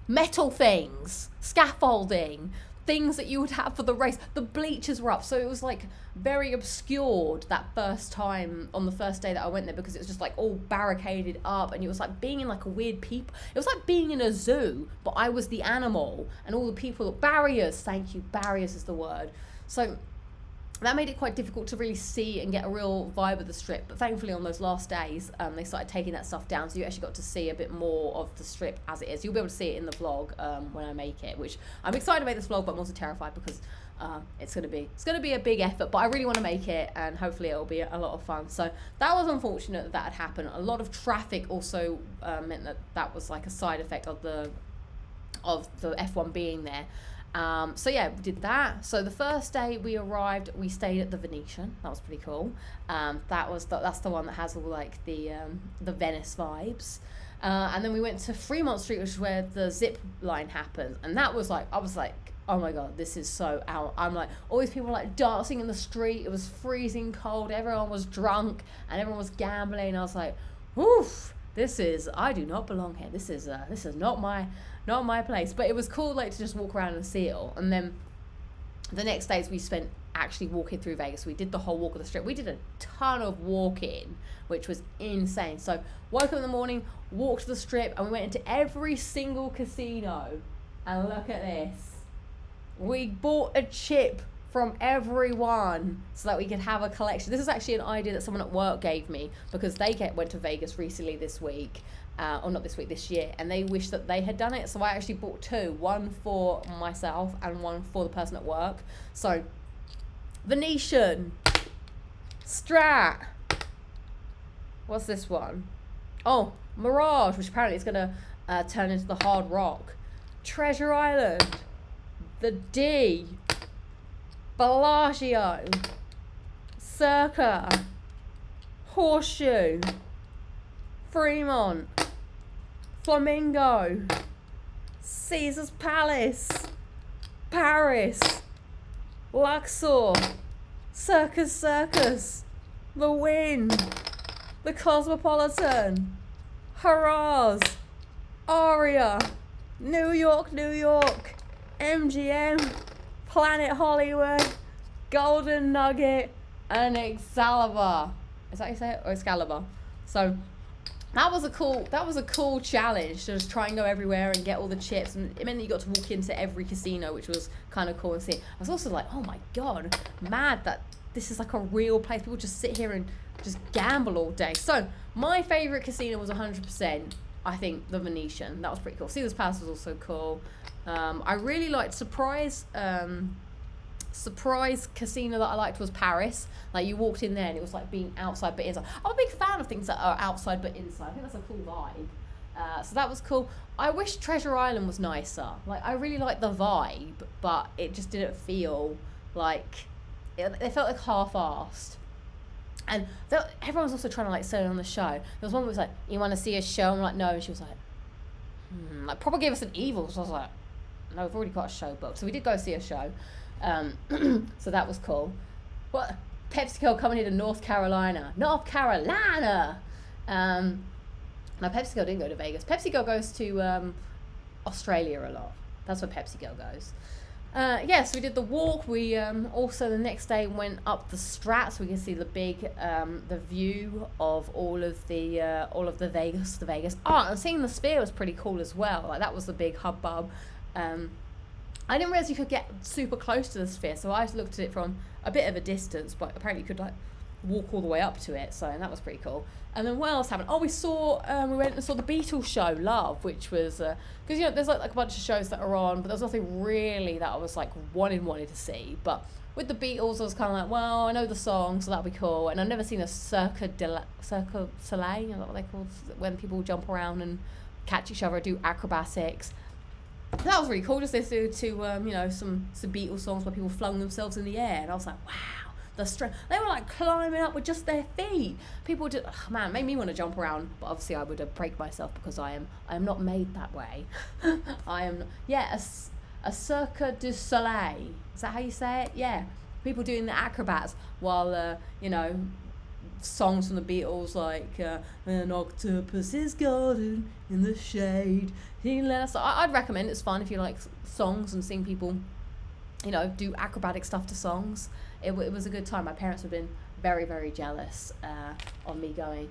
metal things, scaffolding, things that you would have for the race. The bleachers were up, so it was like very obscured that first time, on the first day that I went there, because it was just like all barricaded up, and it was like being in like a weird people. It was like being in a zoo, but I was the animal, and all the people, barriers, thank you, barriers is the word. So that made it quite difficult to really see and get a real vibe of the strip. But thankfully on those last days, they started taking that stuff down, so you actually got to see a bit more of the strip as it is. You'll be able to see it in the vlog when I make it, which I'm excited to make this vlog, but I'm also terrified because it's gonna be a big effort. But I really want to make it, and hopefully it'll be a lot of fun. So that was unfortunate that that had happened. A lot of traffic also meant that that was like a side effect of the F1 being there. So yeah, we did that. So the first day we arrived, we stayed at the Venetian. That was pretty cool. That's the one that has all like the Venice vibes. And then we went to Fremont Street, which is where the zip line happens. And that was like, I was like, oh my god, this is so out. I'm like, all these people were like dancing in the street. It was freezing cold. Everyone was drunk and everyone was gambling. I was like, woof. I do not belong here. This is not my place. But it was cool, like, to just walk around and see it all. And then the next days we spent actually walking through Vegas. We did the whole walk of the strip. We did a ton of walking, which was insane. So woke up in the morning, walked the strip, and we went into every single casino. And look at this. We bought a chip from everyone so that we could have a collection. This is actually an idea that someone at work gave me, because they went to Vegas recently this week, or not this week, this year, and they wished that they had done it. So I actually bought two, one for myself and one for the person at work. So Venetian, Strat, what's this one? Oh, Mirage, which apparently is gonna turn into the Hard Rock, Treasure Island, the D, Bellagio, Circa, Horseshoe, Fremont, Flamingo, Caesar's Palace, Paris, Luxor, Circus, the Wynn, the Cosmopolitan, Harrah's, Aria, New York, MGM, Planet Hollywood, Golden Nugget, and Excalibur. Is that how you say it? Or Excalibur. So that was a cool challenge to just try and go everywhere and get all the chips, and it meant that you got to walk into every casino, which was kind of cool and see. I was also like, oh my god, mad that this is like a real place. People just sit here and just gamble all day. So my favorite casino was 100%, I think, the Venetian. That was pretty cool. Caesar's Palace was also cool. I really liked surprise casino that I liked was Paris. Like, you walked in there and it was like being outside but inside. I'm a big fan of things that are outside but inside. I think that's a cool vibe. So that was cool. I wish Treasure Island was nicer. Like, I really liked the vibe, but it just didn't feel like it felt like half-assed. And everyone was also trying to like sell it on the show. There was one that was like, you want to see a show? I'm like, no. And she was like, like, probably gave us an evil. So I was like, no, we've already got a show booked. So we did go see a show. So that was cool. What? PepsiCo coming into North Carolina. No, PepsiCo didn't go to Vegas. PepsiCo goes to Australia a lot. That's where PepsiCo goes. Yes, we did the walk. We also the next day went up the Strat, so we can see the big the view of all of the Vegas. Oh, and seeing the Sphere was pretty cool as well. Like, that was the big hubbub. I didn't realize you could get super close to the Sphere, so I looked at it from a bit of a distance, but apparently you could like walk all the way up to it, so that was pretty cool. And then what else happened? Oh, we went and saw the Beatles show, Love, which was because you know there's like a bunch of shows that are on, but there was nothing really that I was like wanted to see. But with the Beatles, I was kind of like, well, I know the song, so that'll be cool. And I've never seen a Cirque du Soleil, you know what they're called, when people jump around and catch each other, do acrobatics. That was really cool, just listening to you know, some Beatles songs where people flung themselves in the air, and I was like, wow. The strength. They were like climbing up with just their feet. People just, oh man, made me want to jump around. But obviously, I would break myself because I am not made that way. I am, yeah, a Cirque du Soleil. Is that how you say it? Yeah, people doing the acrobats while you know, songs from the Beatles, like an octopus's garden in the shade. I'd recommend it. It's fun if you like songs and seeing people, you know, do acrobatic stuff to songs. It was a good time. My parents have been very, very jealous of me going.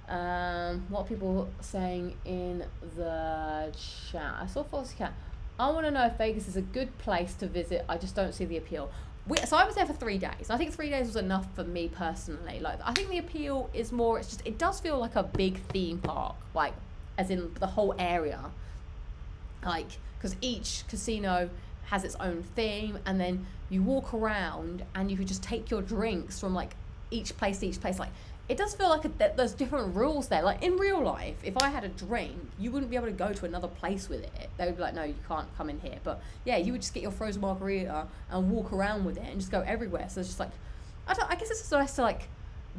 What are people saying in the chat? I saw Foxy Cat. I want to know if Vegas is a good place to visit. I just don't see the appeal. So I was there for 3 days. I think 3 days was enough for me personally. Like, I think the appeal is more, it does feel like a big theme park, like, as in the whole area. Like, because each casino has its own theme, and then you walk around and you could just take your drinks from like each place to each place. Like, it does feel like there's different rules there. Like, in real life, if I had a drink, you wouldn't be able to go to another place with it. They would be like, no, you can't come in here. But yeah, you would just get your frozen margarita and walk around with it and just go everywhere. So it's just like, I guess it's just nice to like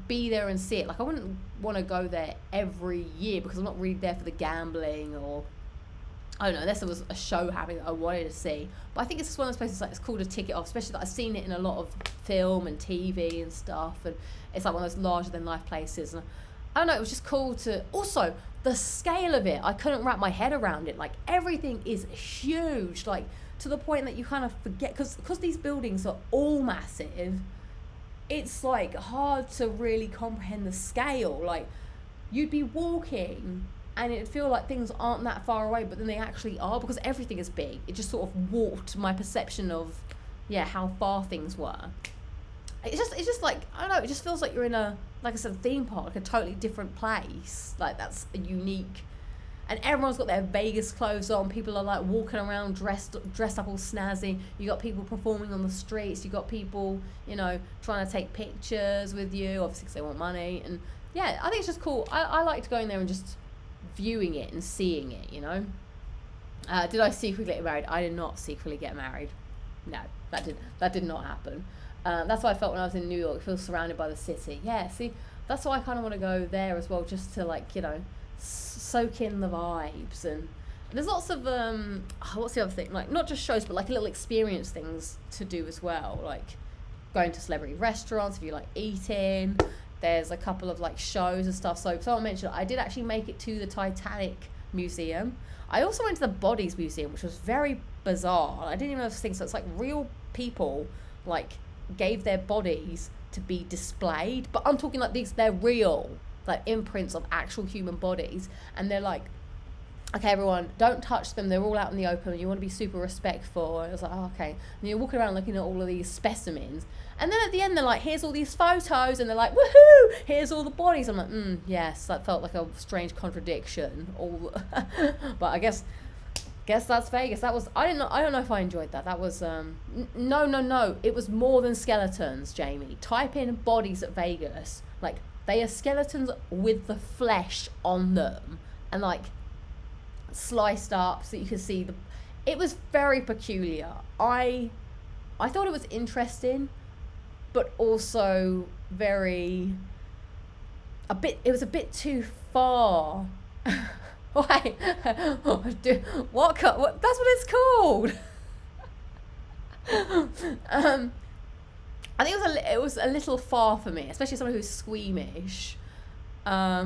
be there and see it. Like, I wouldn't want to go there every year because I'm not really there for the gambling, or I don't know, unless there was a show happening that I wanted to see. But I think it's just one of those places like it's called a ticket off, especially that I've seen it in a lot of film and TV and stuff, and it's like one of those larger than life places. And I don't know, it was just cool to, also the scale of it, I couldn't wrap my head around it. Like, everything is huge, like to the point that you kind of forget, because these buildings are all massive, it's like hard to really comprehend the scale. Like, you'd be walking and it'd feel like things aren't that far away, but then they actually are, because everything is big. It just sort of warped my perception of, how far things were. It's just like, I don't know, it just feels like you're in a, like I said, theme park, a totally different place. Like, that's a unique, and everyone's got their Vegas clothes on. People are like walking around dressed up all snazzy. You got people performing on the streets. You got people, you know, trying to take pictures with you, obviously because they want money. And yeah, I think it's just cool. I liked going there and just viewing it and seeing it, you know. Did I secretly get married? I did not secretly get married. No, that did not happen. That's what I felt when I was in New York. I feel surrounded by the city. Yeah, see, that's why I kind of want to go there as well, just to, like, you know, soak in the vibes. And there's lots of what's the other thing, like, not just shows, but like little experience things to do as well, like going to celebrity restaurants if you like eating. There's a couple of like shows and stuff. So someone mentioned I did actually make it to the Titanic Museum. I also went to the Bodies Museum, which was very bizarre. I didn't even know this thing. So it's like real people like gave their bodies to be displayed, but I'm talking like they're real, like imprints of actual human bodies, and they're like, okay, everyone, don't touch them, they're all out in the open, and you want to be super respectful. And I was like, oh, okay. And you're walking around looking at all of these specimens, and then at the end they're like, here's all these photos, and they're like, woohoo, here's all the bodies. I'm like, yes, that felt like a strange contradiction. But I guess that's Vegas. That was, I don't know if I enjoyed that. That was no, it was more than skeletons, Jamie. Type in bodies at Vegas, like, they are skeletons with the flesh on them, and like sliced up so you can see it was very peculiar. I thought it was interesting, but also it was a bit too far. Why? What? That's what it's called. I think it was a little far for me, especially someone who's squeamish. I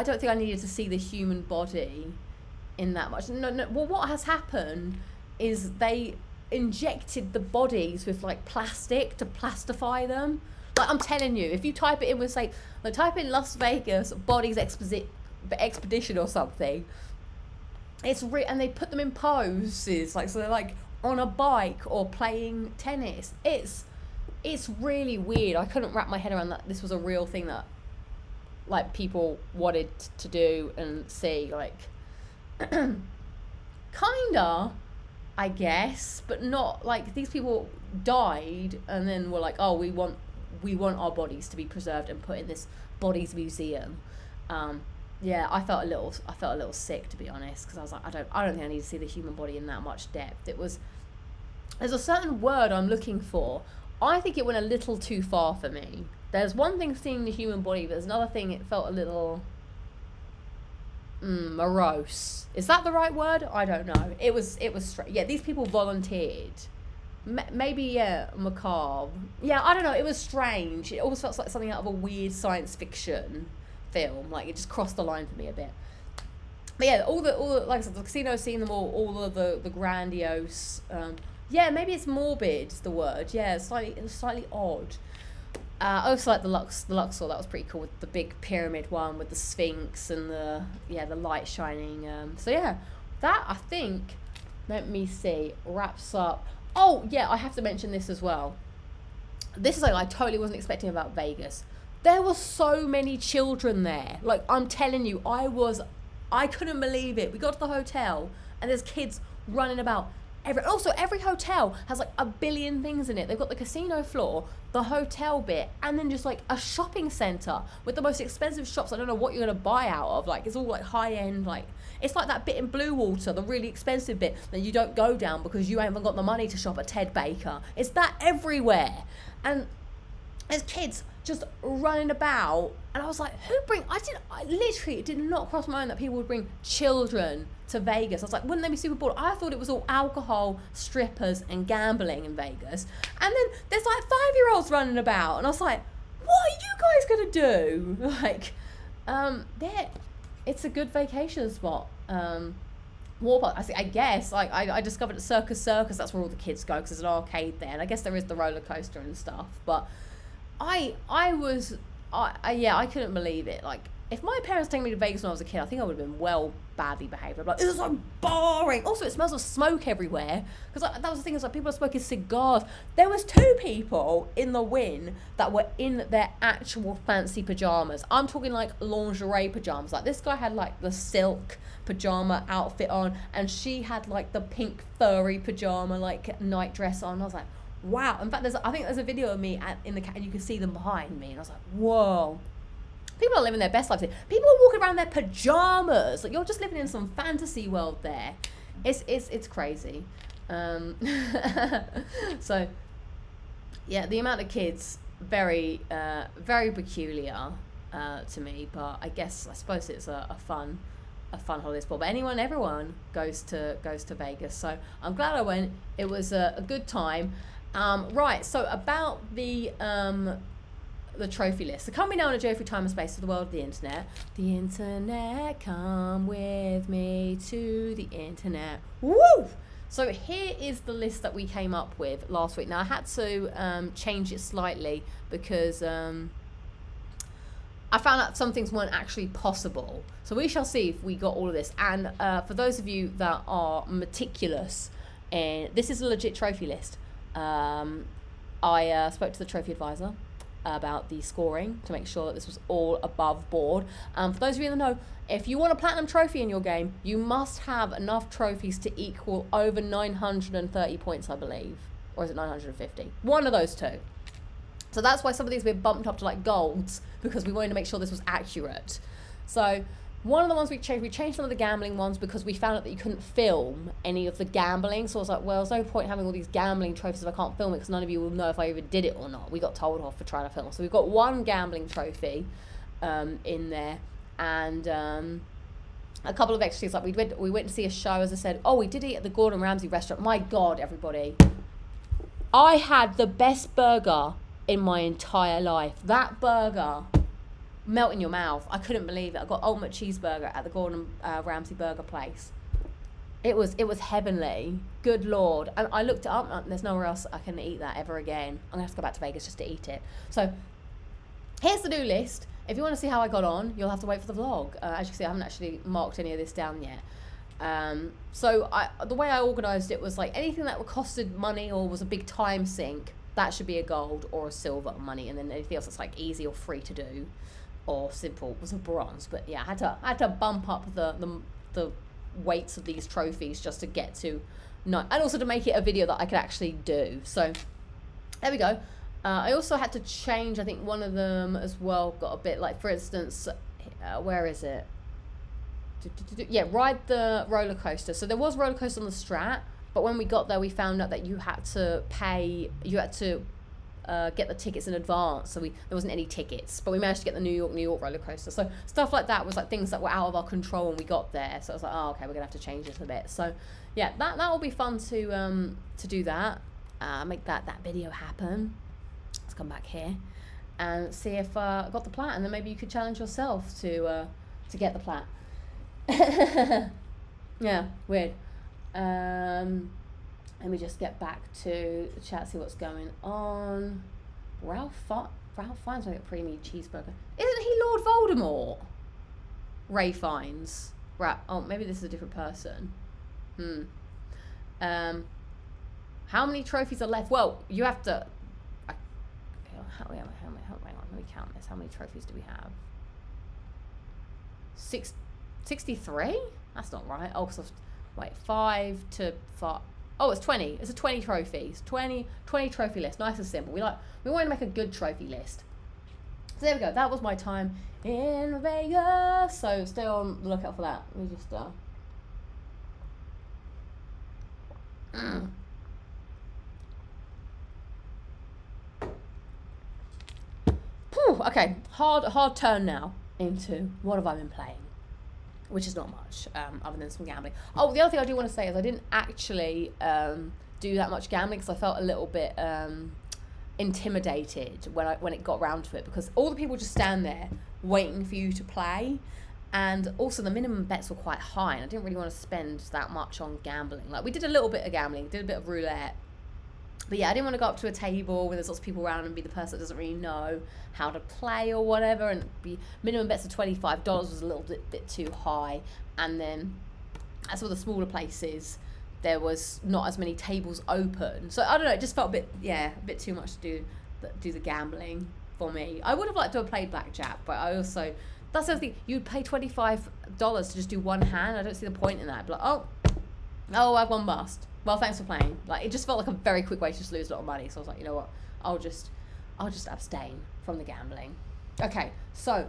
don't think I needed to see the human body in that much. No. Well, what has happened is they injected the bodies with like plastic to plastify them. Like, I'm telling you, if you type it in with, say, like, type in Las Vegas bodies expedition or something, and they put them in poses, like, so they're like on a bike or playing tennis. It's really weird. I couldn't wrap my head around that this was a real thing that like people wanted to do and see. Like, kinda, I guess, but not like these people died and then were like, oh, we want our bodies to be preserved and put in this bodies museum. Yeah, I felt a little sick, to be honest, because I was like, I don't think I need to see the human body in that much depth. There's a certain word I'm looking for. I think it went a little too far for me. There's one thing seeing the human body, but there's another thing, it felt a little morose. Is that the right word? I don't know. It was straight. Yeah, these people volunteered maybe, yeah, macabre. Yeah, I don't know. It was strange. It almost felt like something out of a weird science fiction film. Like, it just crossed the line for me a bit. But yeah, all the like I said, the casino scene, them all of the grandiose. Yeah, maybe it's morbid. Is the word. Yeah, slightly odd. I also like the Luxor. That was pretty cool with the big pyramid one with the Sphinx and the light shining. So yeah, that I think. Let me see. Wraps up. Oh yeah, I have to mention this as well. This is like I totally wasn't expecting about Vegas. There were so many children there. Like, I'm telling you, I couldn't believe it. We got to the hotel and there's kids running about. Every hotel has like a billion things in it. They've got the casino floor, the hotel bit, and then just like a shopping center with the most expensive shops. I don't know what you're gonna buy out of. Like, it's all like high end. Like, it's like that bit in Blue Water, the really expensive bit that you don't go down because you haven't got the money to shop at Ted Baker. It's that everywhere, and there's kids just running about, and I was like, I literally, it did not cross my mind that people would bring children to Vegas. I was like, wouldn't they be super bored? I thought it was all alcohol, strippers, and gambling in Vegas. And then there's like 5-year-olds running about, and I was like, what are you guys gonna do? Like, it's a good vacation spot. Warpark, I guess, like, I discovered at Circus, that's where all the kids go, because there's an arcade there, and I guess there is the roller coaster and stuff, but I couldn't believe it. Like, if my parents taken me to Vegas when I was a kid, I think I would have been badly behaved. I'd be like, this is so boring. Also, it smells of smoke everywhere. Because that was the thing, is like, people are smoking cigars. There was 2 people in the Wynn that were in their actual fancy pajamas. I'm talking like lingerie pajamas. Like, this guy had like the silk pajama outfit on, and she had like the pink furry pajama like night dress on. I was like, wow. In fact, I think there's a video of me in the and you can see them behind me, and I was like, whoa. People are living their best lives here. People are walking around in their pajamas. Like, you're just living in some fantasy world there. It's crazy. So yeah, the amount of kids, very peculiar to me, but I suppose it's a fun holiday spot. But everyone goes to Vegas, so I'm glad I went. It was a good time. Right, so about the trophy list. So come we now on a journey through time and space to the world of the internet. The internet, come with me to the internet. Woo! So here is the list that we came up with last week. Now I had to change it slightly because I found out some things weren't actually possible. So we shall see if we got all of this. And for those of you that are meticulous, and this is a legit trophy list. I spoke to the trophy advisor about the scoring to make sure that this was all above board. For those of you that know, if you want a platinum trophy in your game, you must have enough trophies to equal over 930 points, I believe. Or is it 950? One of those two. So that's why some of these have been bumped up to like golds, because we wanted to make sure this was accurate. So one of the ones we changed some of the gambling ones because we found out that you couldn't film any of the gambling. So I was like, well, there's no point having all these gambling trophies if I can't film it, because none of you will know if I even did it or not. We got told off for trying to film. So we've got one gambling trophy in there, and a couple of extras. Like we went to see a show, as I said. Oh, we did eat at the Gordon Ramsay restaurant. My God, everybody. I had the best burger in my entire life. That burger, melt in your mouth. I couldn't believe it. I got ultimate cheeseburger at the Gordon Ramsay burger place. It was heavenly. Good Lord. And I looked it up, and there's nowhere else I can eat that ever again. I'm gonna have to go back to Vegas just to eat it. So here's the do list. If you want to see how I got on, you'll have to wait for the vlog. As you can see, I haven't actually marked any of this down yet. So the way I organised it was like anything that costed money or was a big time sink, that should be a gold or a silver money, and then anything else that's like easy or free to do or simple was a bronze. But yeah, I had to bump up the weights of these trophies just to get to and also to make it a video that I could actually do. So there we go. I also had to change, I think, one of them as well. Got a bit like, for instance, where is it? Yeah, ride the roller coaster. So there was roller coaster on the Strat, but when we got there, we found out that you had to get the tickets in advance. So there wasn't any tickets, but we managed to get the New York roller coaster. So stuff like that was like things that were out of our control when we got there. So I was like, oh, okay, we're gonna have to change this a bit. So yeah, that will be fun to do that. make that video happen. Let's come back here and see if I got the plat, and then maybe you could challenge yourself to get the plat. Yeah, weird. Let me just get back to the chat, see what's going on. Ralph Fiennes make a premium cheeseburger. Isn't he Lord Voldemort? Ray Fiennes. Right. Oh, maybe this is a different person. How many trophies are left? Well, you have to. Hang on, let me count this. How many trophies do we have? 63? That's not right. Oh, so wait, 5 to 5. Oh, it's 20. It's a 20 trophies. 20 trophy list. Nice and simple. We want to make a good trophy list. So there we go. That was my time in Vegas. So stay on the lookout for that. Let me just Okay, hard turn now into what have I been playing, which is not much, other than some gambling. Oh, the other thing I do want to say is I didn't actually do that much gambling because I felt a little bit intimidated when it got round to it, because all the people just stand there waiting for you to play, and also the minimum bets were quite high, and I didn't really want to spend that much on gambling. Like, we did a little bit of gambling, did a bit of roulette, but yeah, I didn't want to go up to a table where there's lots of people around and be the person that doesn't really know how to play or whatever, and be minimum bets of $25 was a little bit too high. And then at some of the smaller places, there was not as many tables open. So I don't know, it just felt a bit too much to do the gambling for me. I would have liked to have played blackjack, but I also, that's the other thing, you'd pay $25 to just do one hand. I don't see the point in that. But like, oh, I've won bust. Well, thanks for playing. Like, it just felt like a very quick way to just lose a lot of money. So I was like, you know what? I'll just abstain from the gambling. Okay, so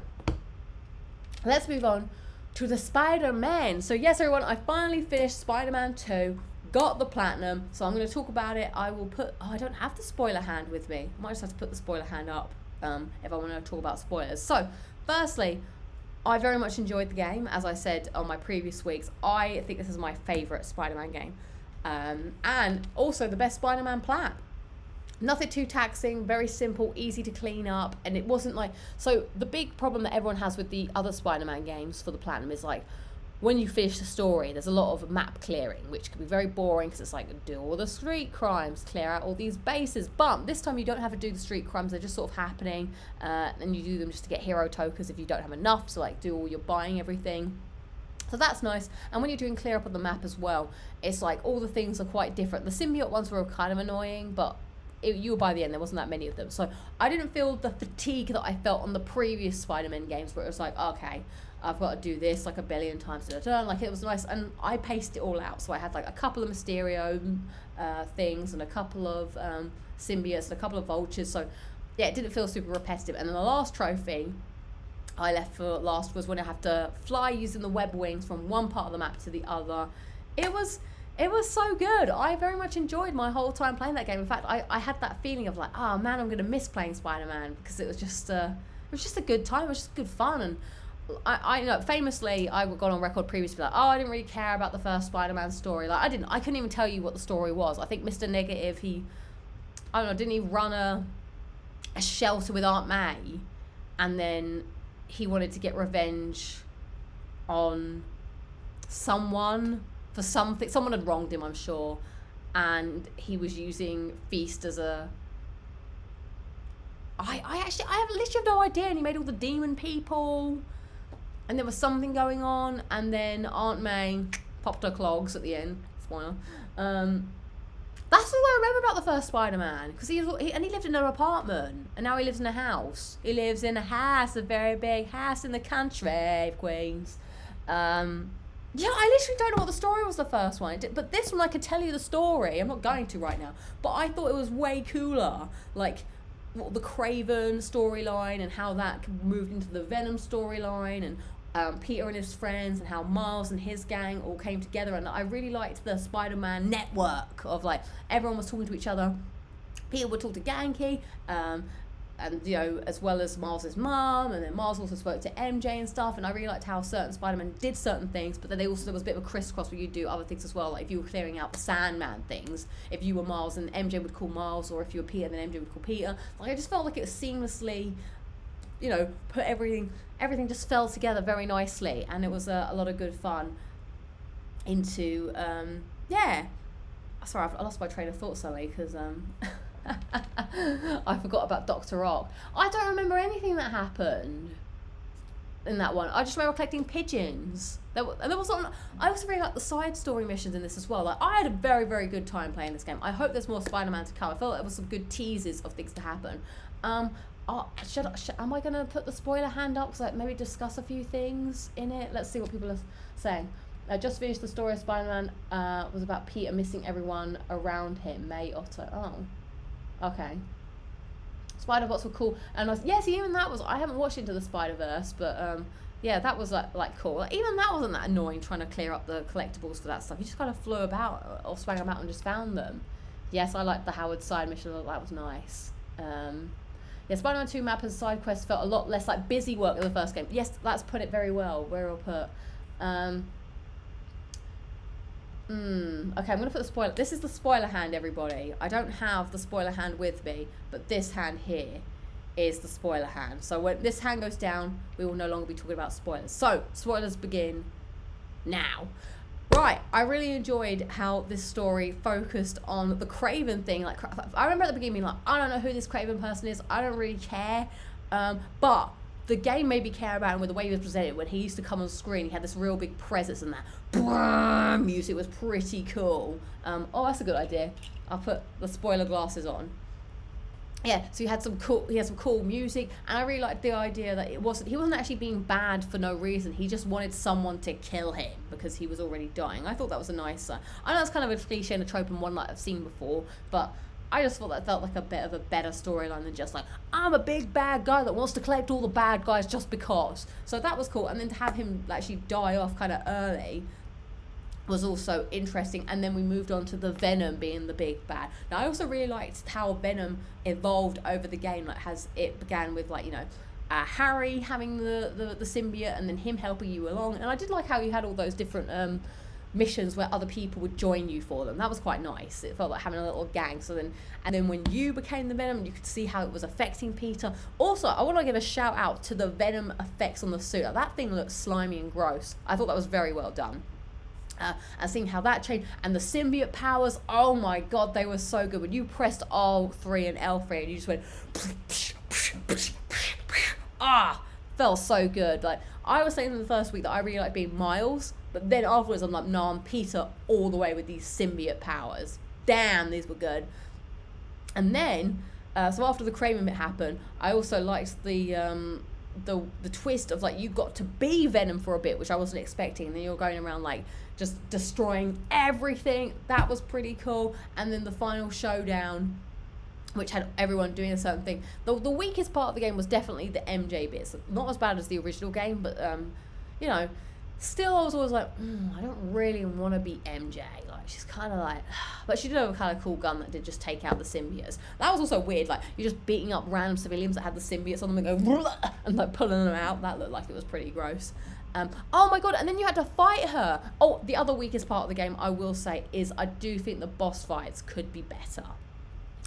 let's move on to the Spider-Man. So yes, everyone, I finally finished Spider-Man 2, got the platinum. So I'm going to talk about it. I will put, I don't have the spoiler hand with me. I might just have to put the spoiler hand up if I want to talk about spoilers. So firstly, I very much enjoyed the game. As I said on my previous weeks, I think this is my favourite Spider-Man game. And also the best Spider-Man plat. Nothing too taxing, very simple, easy to clean up, and it wasn't like, so the big problem that everyone has with the other Spider-Man games for the platinum is like, when you finish the story, there's a lot of map clearing, which can be very boring because it's like, do all the street crimes, clear out all these bases, but this time you don't have to do the street crimes, they're just sort of happening, and you do them just to get hero tokens if you don't have enough, so like do all your buying everything. So that's nice. And when you're doing clear up on the map as well, it's like all the things are quite different. The symbiote ones were kind of annoying, but you were by the end, there wasn't that many of them. So I didn't feel the fatigue that I felt on the previous Spider-Man games where it was like, okay, I've got to do this like a billion times in a turn. Like, it was nice, and I paced it all out. So I had like a couple of Mysterio things and a couple of symbiotes and a couple of vultures. So yeah, it didn't feel super repetitive. And then the last trophy I left for last was when I have to fly using the web wings from one part of the map to the other. It was so good. I very much enjoyed my whole time playing that game. In fact, I had that feeling of like, oh man, I'm gonna miss playing Spider-Man, because it was just a good time. It was just good fun. And I you know, famously, I got on record previously like, oh, I didn't really care about the first Spider-Man story. Like, I couldn't even tell you what the story was. I think Mr. Negative, didn't he run a shelter with Aunt May, and then he wanted to get revenge on someone for something. Someone had wronged him, I'm sure, and he was using Feast as a... I literally have no idea. And he made all the demon people, and there was something going on, and then Aunt May popped her clogs at the end. Spoiler. That's all I remember about the first Spider-Man, because he lived in an apartment, and now he lives in a house. He lives in a house, a very big house in the country of Queens. Yeah, I literally don't know what the story was the first one, but this one I could tell you the story. I'm not going to right now, but I thought it was way cooler, like the Craven storyline and how that moved into the Venom storyline, and Peter and his friends, and how Miles and his gang all came together. And I really liked the Spider-Man network of like everyone was talking to each other. Peter would talk to Ganke, and you know, as well as Miles's mum, and then Miles also spoke to MJ and stuff, and I really liked how certain Spider-Man did certain things, but then there was a bit of a crisscross where you do other things as well, like if you were clearing out the Sandman things, if you were Miles and MJ would call Miles, or if you were Peter then MJ would call Peter. Like I just felt like it was seamlessly, you know, put everything just fell together very nicely, and it was a lot of good fun into yeah. Sorry, I lost my train of thought suddenly because I forgot about Dr. Rock. I don't remember anything that happened in that one. I just remember collecting pigeons. There was I also really like the side story missions in this as well. Like I had a very, very good time playing this game. I hope there's more Spider-Man to come. I felt like there was some good teases of things to happen. Am I gonna put the spoiler hand up? So like maybe discuss a few things in it. Let's see what people are saying. I just finished the story of Spider-Man. Was about Peter missing everyone around him. May Otto. Oh, okay. Spider-Bots were cool, and even that was. I haven't watched Into the Spider-Verse, but yeah, that was like cool. Like, even that wasn't that annoying trying to clear up the collectibles for that stuff. You just kind of flew about or swang about and just found them. Yes, I liked the Howard side mission. That was nice. Yeah, Spider-Man 2 map as a side quest felt a lot less like busy work than the first game. Yes, that's put it very well. Very well put. Okay, I'm going to put the spoiler... This is the spoiler hand, everybody. I don't have the spoiler hand with me, but this hand here is the spoiler hand. So when this hand goes down, we will no longer be talking about spoilers. So, spoilers begin now. Right, I really enjoyed how this story focused on the Kraven thing. Like, I remember at the beginning being like, I don't know who this Kraven person is. I don't really care. But the game made me care about him with the way he was presented. When he used to come on screen, he had this real big presence, and that music was pretty cool. Oh, that's a good idea. I'll put the spoiler glasses on. Yeah, so he had some cool music, and I really liked the idea that he wasn't actually being bad for no reason. He just wanted someone to kill him because he was already dying. I thought that was a nice. I know it's kind of a cliche and a trope and one that I've seen before, but I just thought that felt like a bit of a better storyline than just like, I'm a big bad guy that wants to collect all the bad guys just because. So that was cool. And then to have him actually die off kind of early was also interesting. And then we moved on to the Venom being the big bad. Now I also really liked how Venom evolved over the game. Like it began with like, you know, Harry having the symbiote and then him helping you along. And I did like how you had all those different missions where other people would join you for them. That was quite nice. It felt like having a little gang. And then when you became the Venom, you could see how it was affecting Peter. Also, I want to give a shout out to the Venom effects on the suit. That thing looks slimy and gross. I thought that was very well done. And seeing how that changed, and the symbiote powers, oh my god, they were so good. When you pressed R3 and L3 and you just went felt so good. Like I was saying in the first week that I really like being Miles, but then afterwards I'm like, no, I'm Peter all the way with these symbiote powers. Damn, these were good. And then so after the Kraven bit happened, I also liked the twist of like you got to be Venom for a bit, which I wasn't expecting, and then you're going around like just destroying everything. That was pretty cool. And then the final showdown, which had everyone doing a certain thing. The weakest part of the game was definitely the MJ bits. Not as bad as the original game, but you know, still I was always like, I don't really want to be MJ. Like she's kind of like, but she did have a kind of cool gun that did just take out the symbiotes. That was also weird. Like you're just beating up random civilians that had the symbiotes on them and go and like pulling them out. That looked like it was pretty gross. Oh my god, and then you had to fight her. Oh, the other weakest part of the game, I will say, is I do think the boss fights could be better.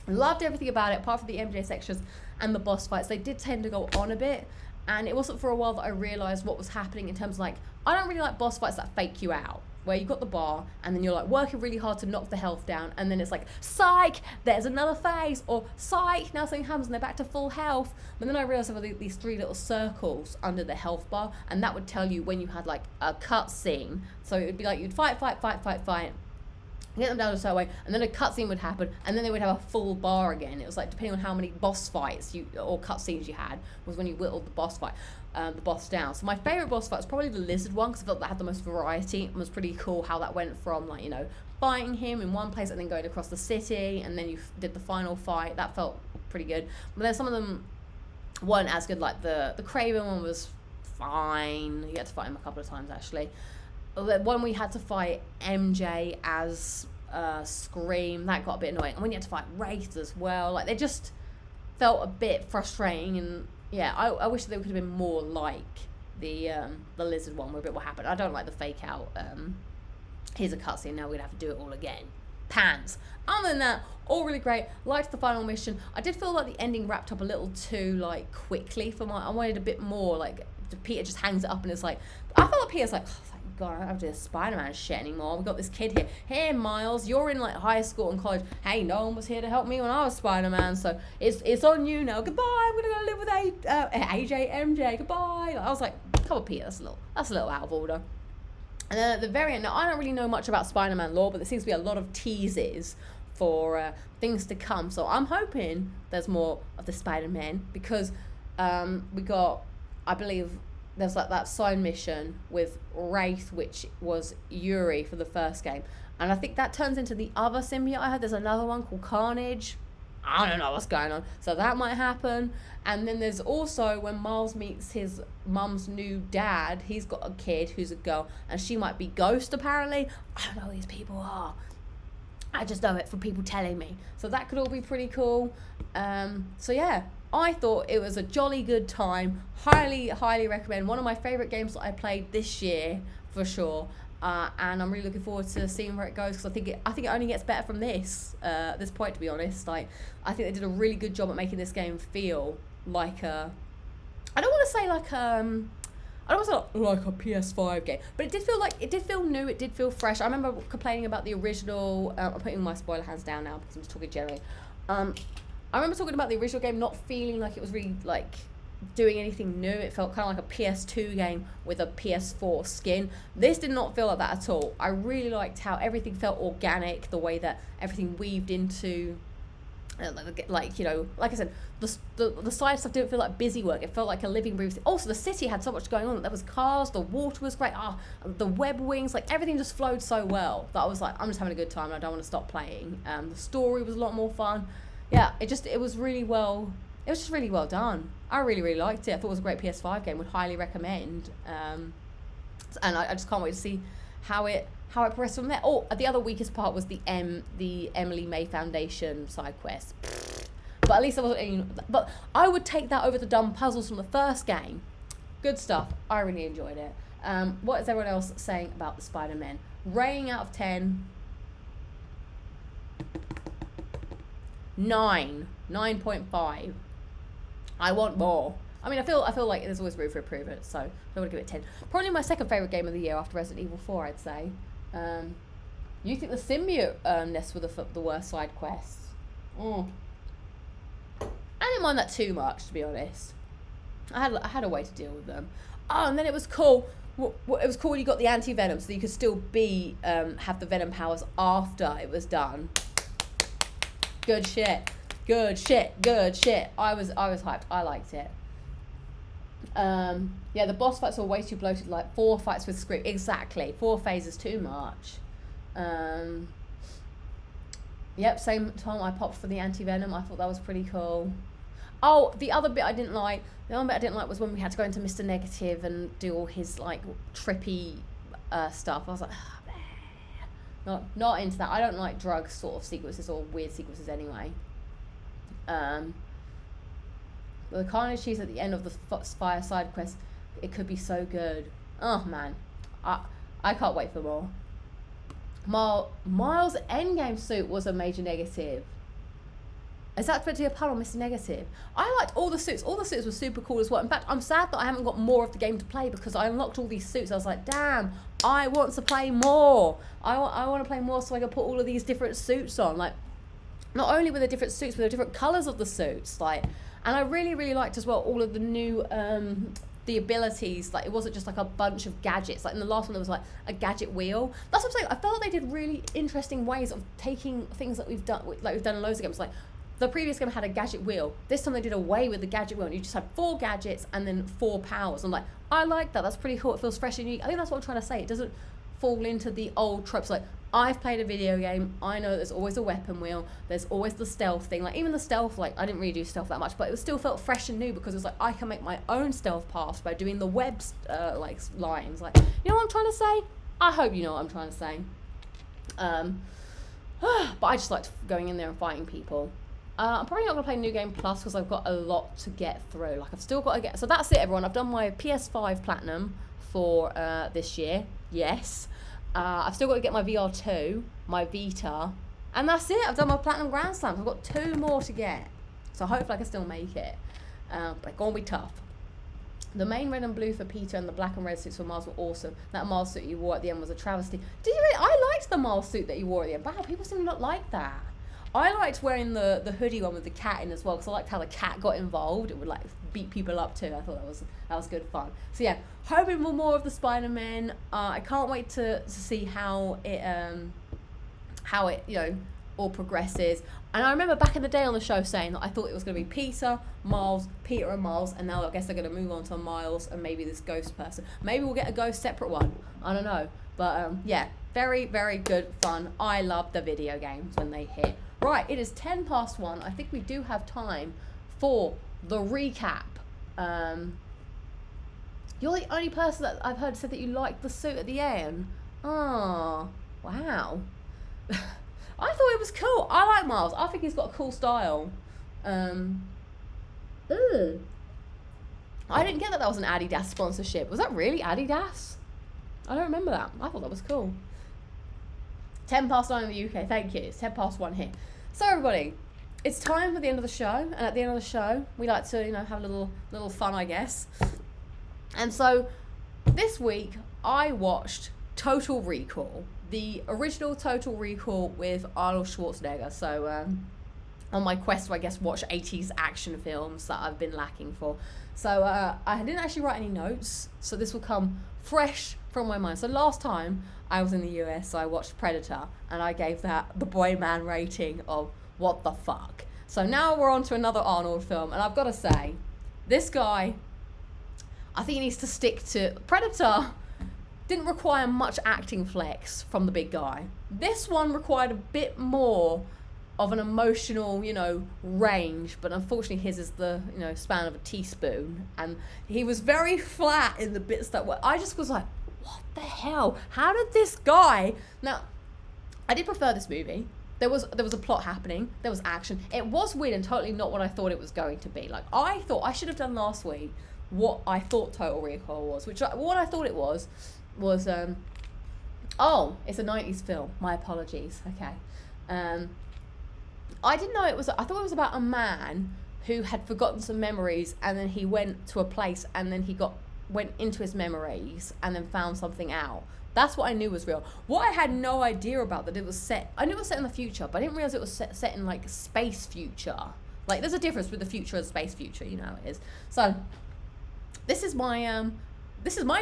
Loved everything about it, apart from the MJ sections and the boss fights. They did tend to go on a bit, and it wasn't for a while that I realised what was happening in terms of like, I don't really like boss fights that fake you out, where you've got the bar, and then you're like working really hard to knock the health down, and then it's like, psych, there's another phase, or psych, now something happens and they're back to full health. But then I realised there were these three little circles under the health bar, and that would tell you when you had like a cutscene. So it would be like you'd fight, get them down a certain way, and then a cutscene would happen, and then they would have a full bar again. It was like depending on how many boss fights or cutscenes you had was when you whittled the boss down. So my favourite boss fight was probably the lizard one, because I felt that had the most variety and was pretty cool how that went from like, you know, fighting him in one place and then going across the city, and then you did the final fight. That felt pretty good. But then some of them weren't as good. Like the Kraven one was fine. You had to fight him a couple of times actually. The one we had to fight MJ as Scream, that got a bit annoying. And when you had to fight Wraith as well, like felt a bit frustrating, and yeah, I wish they could have been more like the lizard one, where a bit what happened. I don't like the fake out. Here's a cutscene. Now we're gonna have to do it all again. Pants. Other than that, all really great. Liked the final mission. I did feel like the ending wrapped up a little too like quickly for my. I wanted a bit more like. Peter just hangs it up and it's like. I felt like Peter's like. Oh, thank God, I don't have to do Spider-Man shit anymore. We've got this kid here. Hey, Miles, you're in like high school and college. Hey, no one was here to help me when I was Spider-Man, so it's on you now. Goodbye. I'm gonna go live with AJ, MJ. Goodbye. I was like, come on, Peter. That's a little out of order. And then at the very end, now I don't really know much about Spider-Man lore, but there seems to be a lot of teases for things to come. So I'm hoping there's more of the Spider-Man, because we got, I believe, there's like that side mission with Wraith, which was Yuri for the first game. And I think that turns into the other symbiote. I heard there's another one called Carnage. I don't know what's going on. So that might happen. And then there's also when Miles meets his mum's new dad, he's got a kid who's a girl, and she might be Ghost apparently. I don't know who these people are. I just know it from people telling me. So that could all be pretty cool. So yeah, I thought it was a jolly good time. Highly, highly recommend. One of my favourite games that I played this year for sure. And I'm really looking forward to seeing where it goes, because I think it only gets better from this point, to be honest. Like, I think they did a really good job at making this game feel like a, I don't want to say like I don't want to say like a PS5 game, but it did feel new, it did feel fresh. I remember complaining about the original, I'm putting my spoiler hands down now because I'm just talking generally. I remember talking about the original game not feeling like it was really like doing anything new. It felt kind of like a PS2 game with a PS4 skin. This did not feel like that at all. I really liked how everything felt organic, the way that everything weaved into like, you know, like I said, the side stuff didn't feel like busy work. It felt like a living, breathing. Also, the city had so much going on. There was cars, the water was great. The web wings, like everything just flowed so well that I was like, I'm just having a good time and I don't want to stop playing. The story was a lot more fun. Yeah, it was just really well done. I really, really liked it. I thought it was a great PS5 game. Would highly recommend. And I just can't wait to see how it progressed from there. Oh, the other weakest part was the Emily May Foundation side quest. But at least I wasn't. But I would take that over the dumb puzzles from the first game. Good stuff. I really enjoyed it. What is everyone else saying about the Spider-Man? Rating out of 10. 9.5. I want more. I mean, I feel like there's always room for improvement, so I'm going to give it 10. Probably my second favourite game of the year after Resident Evil 4, I'd say. You think the symbiote nests were the worst side quests? I didn't mind that too much, to be honest. I had a way to deal with them. Oh, and then it was cool. It was cool when you got the anti-venom, so you could still have the venom powers after it was done. Good shit. I was hyped. I liked it. Yeah, the boss fights were way too bloated, like 4 fights with script. Exactly. 4 phases too much. Yep, same time I popped for the anti-venom. I thought that was pretty cool. Oh, the other bit I didn't like was when we had to go into Mr. Negative and do all his like trippy stuff. I was like, not into that. I don't like drug sort of sequences or weird sequences anyway. But the Carnage cheese at the end of the Fire side quest, it could be so good. Oh man, I can't wait for more. Miles' endgame suit was a major negative. Is that meant to be a pun on Mr. Negative? I liked all the suits. All the suits were super cool as well. In fact, I'm sad that I haven't got more of the game to play because I unlocked all these suits. I was like, damn, I want to play more. I want to play more so I can put all of these different suits on. Like, not only were there different suits, but there were different colours of the suits. Like, and I really, really liked as well all of the new the abilities. Like, it wasn't just like a bunch of gadgets. Like in the last one, there was like a gadget wheel. That's what I'm saying. I felt like they did really interesting ways of taking things that we've done in loads of games. Like, the previous game had a gadget wheel. This time they did away with the gadget wheel and you just had 4 gadgets and then 4 powers. I'm like, I like that. That's pretty cool. It feels fresh and new. I think that's what I'm trying to say. It doesn't fall into the old tropes. Like, I've played a video game. I know there's always a weapon wheel. There's always the stealth thing. Like, even the stealth, like, I didn't really do stealth that much, but it still felt fresh and new because it was like, I can make my own stealth paths by doing the web, like, lines. Like, you know what I'm trying to say? I hope you know what I'm trying to say. But I just liked going in there and fighting people. I'm probably not going to play New Game Plus because I've got a lot to get through. Like, I've still got to get... So that's it, everyone. I've done my PS5 Platinum for this year. Yes. I've still got to get my VR2, my Vita, and that's it. I've done my Platinum Grand Slams. I've got 2 more to get. So hopefully I can still make it. But it's going to be tough. The main red and blue for Peter and the black and red suits for Miles were awesome. That Miles suit you wore at the end was a travesty. Did you really? I liked the Miles suit that you wore at the end. Wow, people seem to not like that. I liked wearing the hoodie one with the cat in as well, because I liked how the cat got involved. It would like beat people up too. I thought that was good fun. So yeah, hoping for more of the Spider-Man. I can't wait to see how it all progresses. And I remember back in the day on the show saying that I thought it was going to be Peter and Miles, and now I guess they're going to move on to Miles and maybe this ghost person. Maybe we'll get a ghost separate one. I don't know. But yeah, very, very good fun. I love the video games when they hit. Right, it is 1:10. I think we do have time for the recap. You're the only person that I've heard said that you liked the suit at the end. Oh, wow. I thought it was cool. I like Miles. I think he's got a cool style. I didn't get that was an Adidas sponsorship. Was that really Adidas? I don't remember that. I thought that was cool. 9:10 in the UK. Thank you. It's 1:10 here. So everybody, it's time for the end of the show. And at the end of the show, we like to, have a little fun, I guess. And so this week, I watched Total Recall. The original Total Recall with Arnold Schwarzenegger. So on my quest to, I guess, watch 80s action films that I've been lacking for. So I didn't actually write any notes. So this will come fresh from my mind. So last time I was in the US, so I watched Predator. And I gave that the boy man rating of what the fuck. So now we're on to another Arnold film. And I've got to say, this guy, I think he needs to stick to... Predator didn't require much acting flex from the big guy. This one required a bit more of an emotional, range, but unfortunately his is the, span of a teaspoon. And he was very flat in the bits that were... I just was like, what the hell? How did this guy... Now, I did prefer this movie. There was a plot happening. There was action. It was weird and totally not what I thought it was going to be. Like, I thought I should have done last week what I thought Total Recall was, what I thought it was it's a 90s film. My apologies. Okay. I didn't know I thought it was about a man who had forgotten some memories, and then he went to a place, and then he went into his memories and then found something out. That's what I knew was real. What I had no idea about that it was set... I knew it was set in the future, but I didn't realize it was set in, like, space future. Like, there's a difference with the future and space future, it is. So, this is my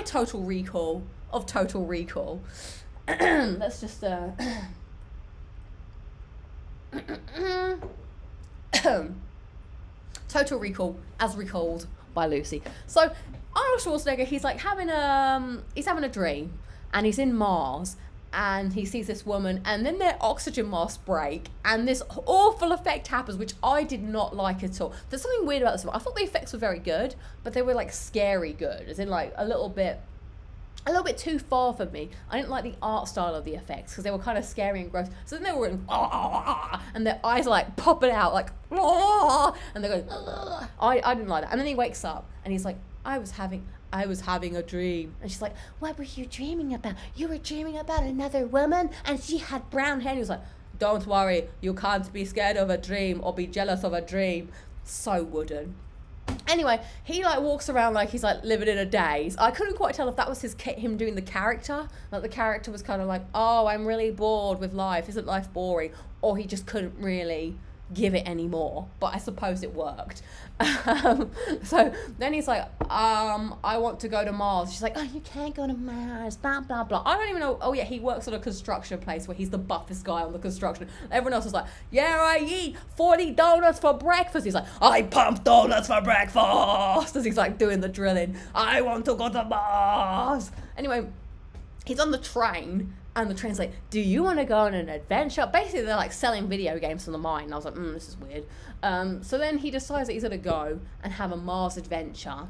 Total Recall of Total Recall. Let's just... Total Recall, as recalled by Lucy. So, Arnold Schwarzenegger, he's having a dream, and he's in Mars, and he sees this woman, and then their oxygen masks break, and this awful effect happens, which I did not like at all. There's something weird about this one. I thought the effects were very good, but they were scary good, as in a little bit too far for me. I didn't like the art style of the effects because they were kind of scary and gross. So then they were in, and their eyes are popping out and they're going, I didn't like that. And then he wakes up and he's like, I was having a dream. And she's like, what were you dreaming about? You were dreaming about another woman and she had brown hair. And he was like, don't worry, you can't be scared of a dream or be jealous of a dream. So wooden. Anyway, he walks around he's living in a daze. I couldn't quite tell if that was him doing the character. The character was kind of oh, I'm really bored with life. Isn't life boring? Or he just couldn't really give it anymore. But I suppose it worked. So then he's like, I want to go to Mars. She's like, oh, you can't go to Mars, blah, blah, blah. I don't even know. Oh, yeah, he works at a construction place where he's the buffest guy on the construction. Everyone else is like, yeah, I eat 40 donuts for breakfast. He's like, I pump donuts for breakfast. As he's doing the drilling. I want to go to Mars. Anyway, he's on the train. And the train's like, do you want to go on an adventure? Basically, they're selling video games from the mind. And I was like, this is weird. So then he decides that he's going to go and have a Mars adventure.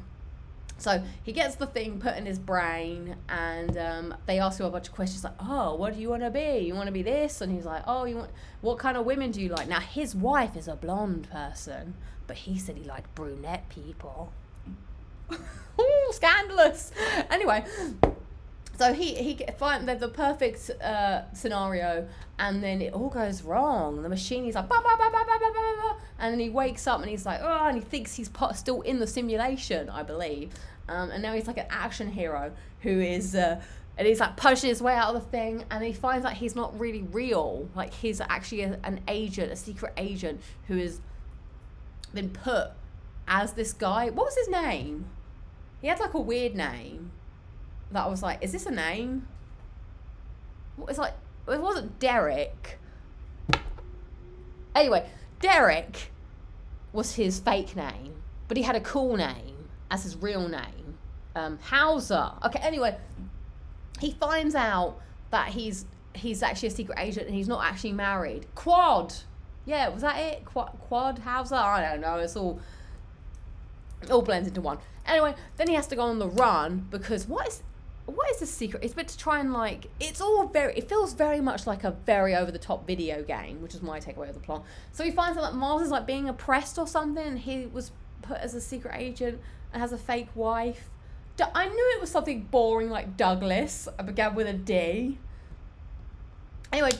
So he gets the thing put in his brain, and they ask him a bunch of questions like, oh, what do you want to be? You want to be this? And he's like, oh, what kind of women do you like? Now, his wife is a blonde person, but he said he liked brunette people. Ooh, scandalous. Anyway, so he find the perfect scenario, and then it all goes wrong. The machine, he's like, bah, bah, bah, bah, bah, bah, bah, bah, and then he wakes up and he's like, oh, and he thinks he's still in the simulation, I believe. And now he's like an action hero who is, and he's like pushing his way out of the thing, and he finds out he's not really real. Like, he's actually an agent, a secret agent who has been put as this guy. What was his name? He had like a weird name that I was like, is this a name? It's like, it wasn't Derek. Anyway, Derek was his fake name, but he had a cool name as his real name. Hauser. Okay, anyway, he finds out that he's actually a secret agent and he's not actually married. Quad. Yeah, was that it? Quad Hauser? I don't know. It all blends into one. Anyway, then he has to go on the run because what is the secret? It's meant to try and like, it feels very much like a very over the top video game, which is my takeaway of the plot. So he finds out that Mars is like being oppressed or something. He was put as a secret agent and has a fake wife. I knew it was something boring like Douglas. I began with a D. Anyway,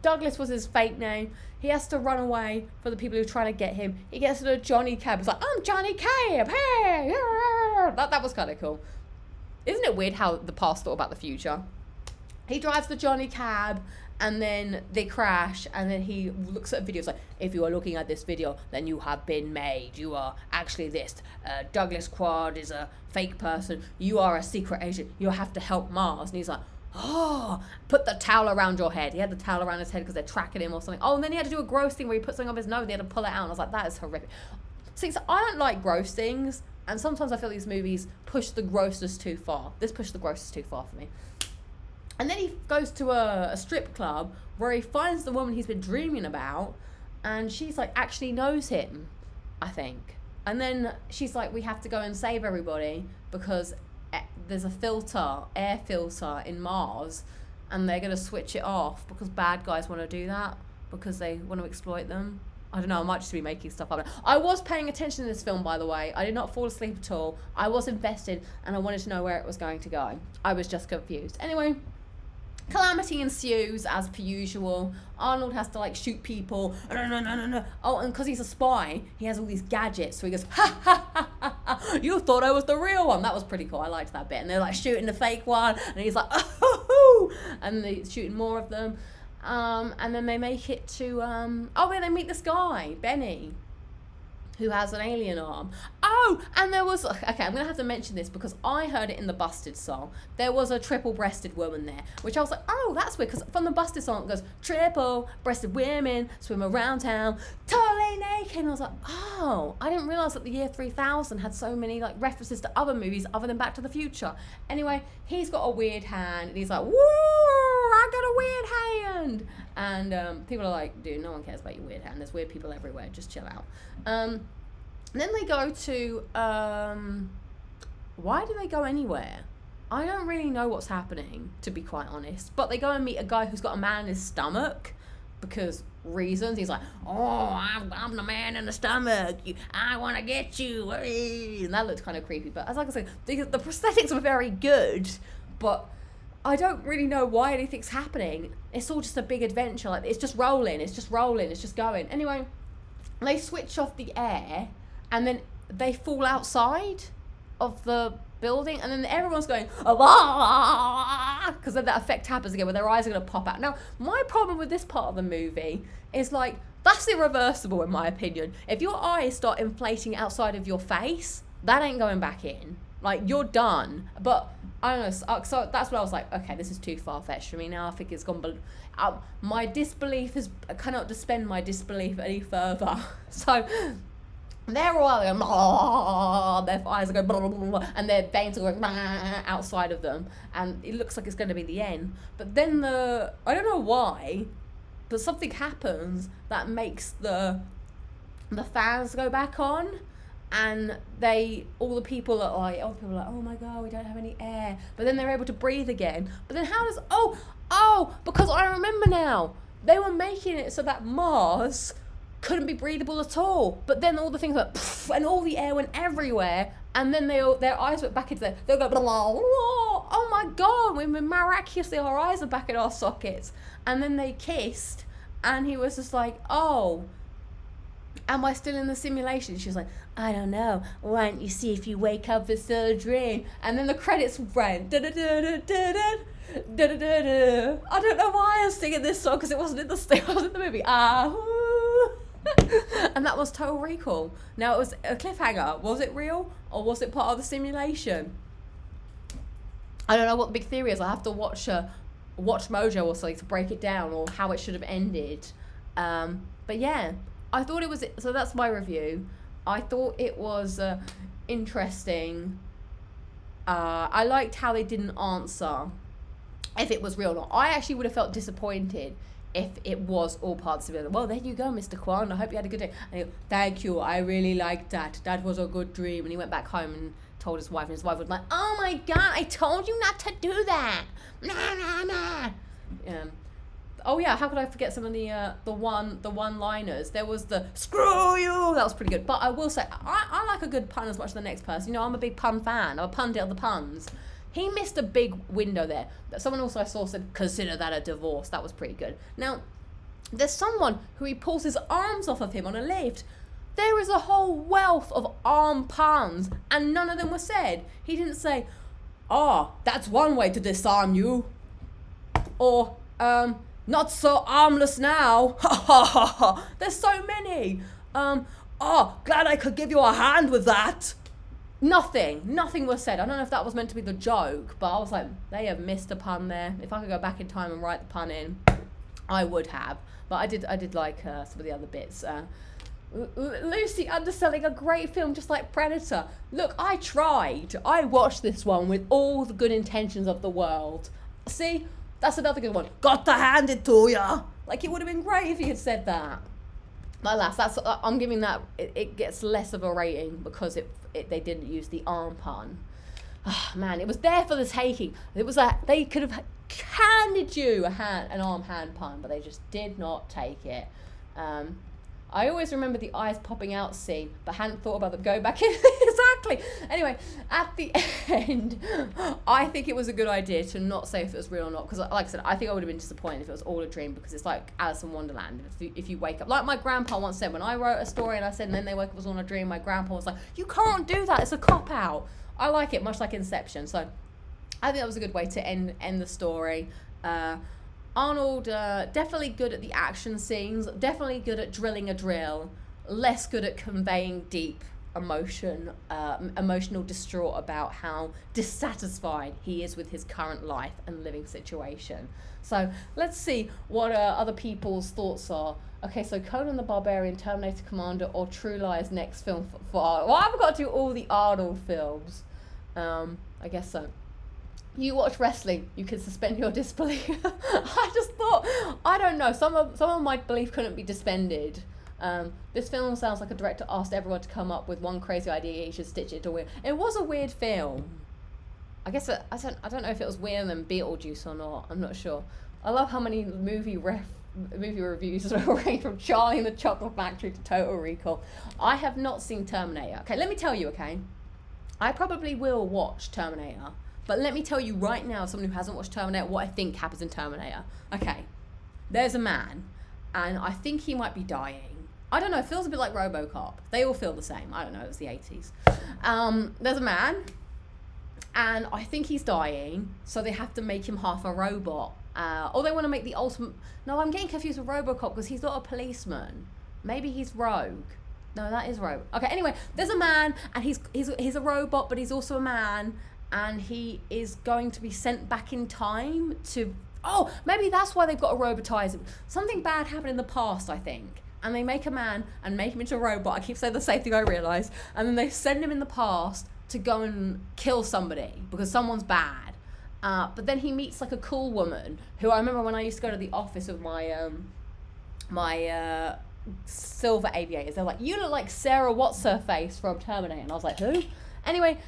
Douglas was his fake name. He has to run away from the people who are trying to get him. He gets to the Johnny Cab. He's like, I'm Johnny Cab. Hey, that was kind of cool. Isn't it weird how the past thought about the future? He drives the Johnny Cab, and then they crash, and then he looks at videos like, if you are looking at this video, then you have been made. You are actually this. Douglas Quad is a fake person. You are a secret agent. You have to help Mars. And he's like, oh, put the towel around your head. He had the towel around his head because they're tracking him or something. Oh, and then he had to do a gross thing where he put something up his nose and he had to pull it out. And I was like, that is horrific. See, so I don't like gross things. And sometimes I feel these movies push the grossness too far. This pushed the grossness too far for me. And then he goes to a strip club where he finds the woman he's been dreaming about. And she's like, actually knows him, I think. And then she's like, we have to go and save everybody because there's a air filter in Mars. And they're going to switch it off because bad guys want to do that because they want to exploit them. I don't know, I might just be making stuff up. I was paying attention to this film, by the way. I did not fall asleep at all. I was invested, and I wanted to know where it was going to go. I was just confused. Anyway, calamity ensues, as per usual. Arnold has to, like, shoot people. No. Oh, and because he's a spy, he has all these gadgets. So he goes, ha, you thought I was the real one. That was pretty cool. I liked that bit. And they're, like, shooting the fake one. And he's like, oh, and they're shooting more of them. And then they make it to, they meet this guy, Benny, who has an alien arm. Oh, and there was, okay, I'm going to have to mention this because I heard it in the Busted song. There was a triple-breasted woman there, which I was like, oh, that's weird, because from the Busted song it goes, triple-breasted women swim around town, totally naked. And I was like, oh, I didn't realise that the year 3000 had so many like references to other movies other than Back to the Future. Anyway, he's got a weird hand, and he's like, woo, I got a weird hand. And people are like, dude, no one cares about your weird hand. There's weird people everywhere. Just chill out. Then they go to, why do they go anywhere? I don't really know what's happening, to be quite honest. But they go and meet a guy who's got a man in his stomach because reasons. He's like, oh, I'm the man in the stomach. I want to get you. And that looked kind of creepy. But as like I said, the prosthetics were very good. But I don't really know why anything's happening. It's all just a big adventure. Like, it's just rolling. It's just going. Anyway, they switch off the air. And then they fall outside of the building, and then everyone's going, because then that effect happens again where their eyes are going to pop out. Now, my problem with this part of the movie is like, that's irreversible in my opinion. If your eyes start inflating outside of your face, that ain't going back in. Like, you're done. But I don't know. So that's what I was like, okay, this is too far-fetched for me now. I think it's gone. My disbelief I cannot suspend my disbelief any further. So they're all going, their eyes are going, blah, blah, blah, blah, and their veins are going outside of them, and it looks like it's going to be the end. But then I don't know why, but something happens that makes the fans go back on, and all the people are like, oh my god, we don't have any air. But then they're able to breathe again. But then how does, because I remember now, they were making it so that Mars couldn't be breathable at all. But then all the things went, and all the air went everywhere. And then their eyes went back into they'll go, blah, blah, blah. Oh my god, miraculously our eyes are back in our sockets. And then they kissed, and he was just like, oh, am I still in the simulation? She was like, I don't know. Why don't you see if you wake up, it's still a dream? And then the credits ran. I don't know why I was singing this song, because it wasn't in the movie. And that was Total Recall. Now, it was a cliffhanger. Was it real, or was it part of the simulation? I don't know what the big theory is. I have to watch Mojo or something to break it down, or how it should have ended. But yeah, I thought it was, so that's my review. I thought it was interesting. I liked how they didn't answer if it was real or not. I actually would have felt disappointed if it was all parts of it. Well, there you go, Mr. Kwan. I hope you had a good day. And he goes, thank you. I really liked that. That was a good dream. And he went back home and told his wife, and his wife was like, oh my god, I told you not to do that. Nah. Oh yeah, how could I forget some of the one-liners? There was the screw you. That was pretty good. But I will say, I like a good pun as much as the next person. You know, I'm a big pun fan. I'm a pundit of the puns. He missed a big window there. Someone also I saw said, consider that a divorce. That was pretty good. Now, there's someone who he pulls his arms off of him on a lift. There is a whole wealth of arm puns, and none of them were said. He didn't say, that's one way to disarm you. Or, not so armless now. There's so many. Glad I could give you a hand with that. Nothing was said. I don't know if that was meant to be the joke, but I was like, they have missed a pun there. If I could go back in time and write the pun in, I would have. But I did like some of the other bits. Lucy underselling a great film just like Predator. Look, I tried. I watched this one with all the good intentions of the world. See, that's another good one. Got to hand it to ya. Like, it would have been great if he had said that. But alas, I'm giving that, it gets less of a rating because they didn't use the arm pun. Man, it was there for the taking. It was they could have handed you an arm hand pun, but they just did not take it. I always remember the eyes popping out scene, but hadn't thought about them going back in. Exactly. Anyway, at the end, I think it was a good idea to not say if it was real or not, because like I said, I think I would have been disappointed if it was all a dream, because it's like Alice in Wonderland. If you wake up, like my grandpa once said, when I wrote a story and I said, and then they woke up, it was all a dream, my grandpa was like, you can't do that, it's a cop-out. I like it, much like Inception. So I think that was a good way to end the story. Arnold, definitely good at the action scenes, definitely good at drilling a drill, less good at conveying deep emotion, emotional distraught about how dissatisfied he is with his current life and living situation. So let's see what other people's thoughts are. Okay, so Conan the Barbarian, Terminator Commander, or True Lies next film for Arnold. Well, I've got to do all the Arnold films. I guess so. You watch wrestling, you can suspend your disbelief. I just thought, I don't know, some of my belief couldn't be suspended. This film sounds like a director asked everyone to come up with one crazy idea, he should stitch it to weird. It was a weird film. I guess I don't know if it was weirder than Beetlejuice or not. I'm not sure. I love how many movie reviews range from Charlie and the Chocolate Factory to Total Recall. I have not seen Terminator. Okay, let me tell you, okay? I probably will watch Terminator. But let me tell you right now, someone who hasn't watched Terminator, what I think happens in Terminator. Okay, there's a man, and I think he might be dying. I don't know, it feels a bit like RoboCop. They all feel the same. I don't know, it was the 80s. There's a man, and I think he's dying, so they have to make him half a robot. Or they want to make the ultimate... No, I'm getting confused with RoboCop because he's not a policeman. Maybe he's Rogue. No, that is Rogue. Okay, anyway, there's a man, and he's a robot, but he's also a man, and he is going to be sent back in time to... Oh, maybe that's why they've got to robotize him. Something bad happened in the past, I think. And they make a man and make him into a robot. I keep saying the same thing, I realise. And then they send him in the past to go and kill somebody because someone's bad. But then he meets like a cool woman who I remember when I used to go to the office with my silver aviators. They're like, you look like Sarah What's-Her-Face from Terminator. And I was like, who? Anyway,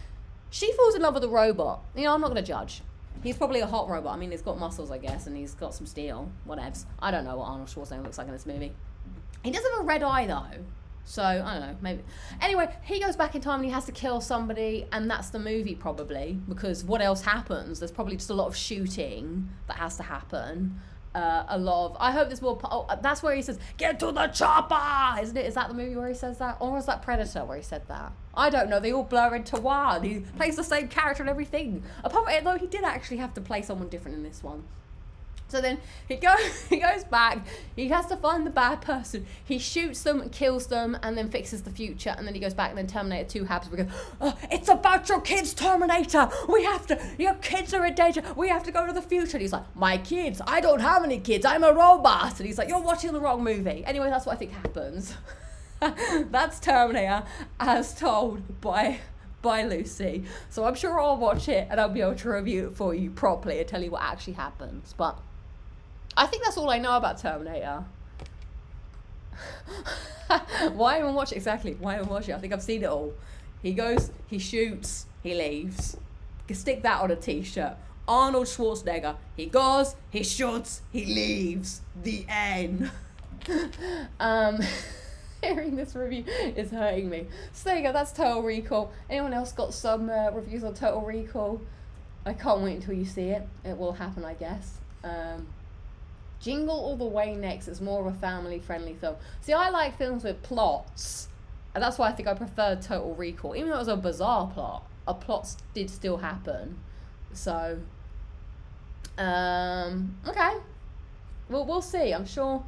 she falls in love with a robot. You know, I'm not going to judge. He's probably a hot robot. I mean, he's got muscles, I guess, and he's got some steel. Whatevs. I don't know what Arnold Schwarzenegger looks like in this movie. He does have a red eye, though. So, I don't know, maybe. Anyway, he goes back in time and he has to kill somebody, and that's the movie, probably. Because what else happens? There's probably just a lot of shooting that has to happen. A lot of, I hope there's more, that's where he says, get to the chopper, isn't it? Is that the movie where he says that? Or is that Predator where he said that? I don't know, they all blur into one. He plays the same character and everything. Apart from it, though, he did actually have to play someone different in this one. So then he goes back, he has to find the bad person, he shoots them, kills them, and then fixes the future, and then he goes back, and then Terminator 2 happens, we go, oh, it's about your kids, Terminator, your kids are in danger, we have to go to the future. And he's like, my kids, I don't have any kids, I'm a robot. And he's like, you're watching the wrong movie. Anyway, that's what I think happens. That's Terminator, as told by Lucy. So I'm sure I'll watch it, and I'll be able to review it for you properly and tell you what actually happens, but I think that's all I know about Terminator. Why even watch it? Exactly. Why even watch it? I think I've seen it all. He goes, he shoots, he leaves. You can stick that on a t-shirt. Arnold Schwarzenegger. He goes, he shoots, he leaves. The end. Hearing this review is hurting me. So there you go, that's Total Recall. Anyone else got some reviews on Total Recall? I can't wait until you see it. It will happen, I guess. Jingle All the Way next is more of a family-friendly film. See, I like films with plots, and that's why I think I preferred Total Recall. Even though it was a bizarre plot, a plot did still happen. So, okay. We'll see. I'm sure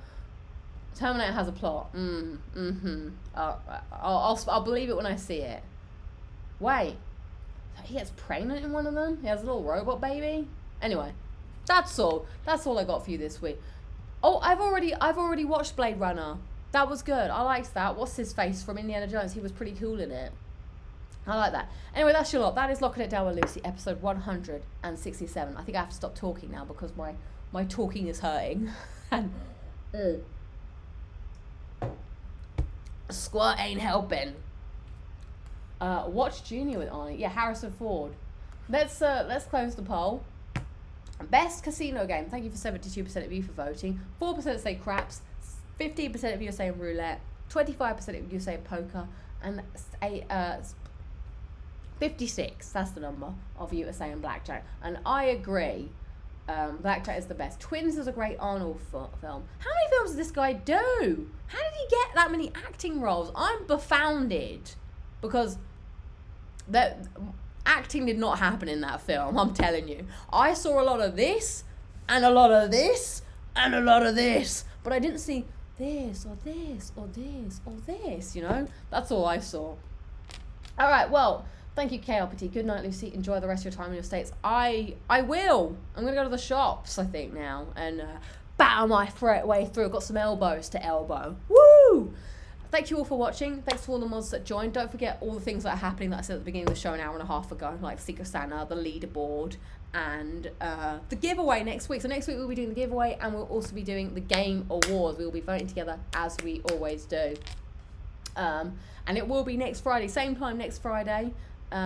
Terminator has a plot. I'll believe it when I see it. Wait, he gets pregnant in one of them? He has a little robot baby? Anyway. That's all I got for you this week. Oh, I've already watched Blade Runner. That was good. I liked that. What's his face from Indiana Jones? He was pretty cool in it. I like that. Anyway, that's your lot. That is Locking It Down with Lucy, episode 167. I think I have to stop talking now because my talking is hurting. And squat ain't helping. Watch Junior with Arnie. Yeah, Harrison Ford. Let's close the poll. Best casino game. Thank you for 72% of you for voting. 4% say craps. 15% of you are saying roulette. 25% of you say poker. And 56, that's the number, of you are saying blackjack. And I agree. Blackjack is the best. Twins is a great Arnold film. How many films does this guy do? How did he get that many acting roles? I'm befounded. Because acting did not happen in that film, I'm telling you. I saw a lot of this, and a lot of this, and a lot of this. But I didn't see this, or this, or this, or this, you know? That's all I saw. Alright, well, thank you, KLPT. Good night, Lucy. Enjoy the rest of your time in your States. I will. I'm going to go to the shops, I think, now, and batter my way through. I've got some elbows to elbow. Woo! Thank you all for watching. Thanks to all the mods that joined. Don't forget all the things that are happening that I said at the beginning of the show an hour and a half ago, like Secret Santa, the leaderboard, and the giveaway next week. So next week we'll be doing the giveaway, and we'll also be doing the game awards. We will be voting together as we always do. And it will be next Friday, same time next Friday. If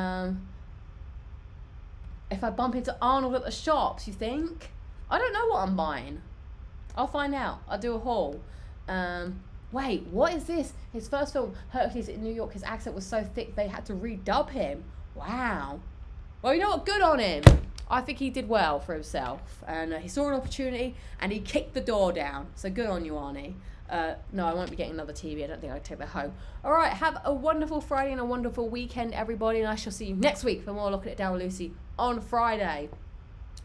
I bump into Arnold at the shops, you think? I don't know what I'm buying. I'll find out. I'll do a haul. Wait, what is this? His first film, Hercules in New York, his accent was so thick they had to redub him. Wow. Well, you know what? Good on him. I think he did well for himself. And he saw an opportunity and he kicked the door down. So good on you, Arnie. No, I won't be getting another TV. I don't think I'll take that home. All right, have a wonderful Friday and a wonderful weekend, everybody. And I shall see you next week for more Locking It Down with Lucy on Friday.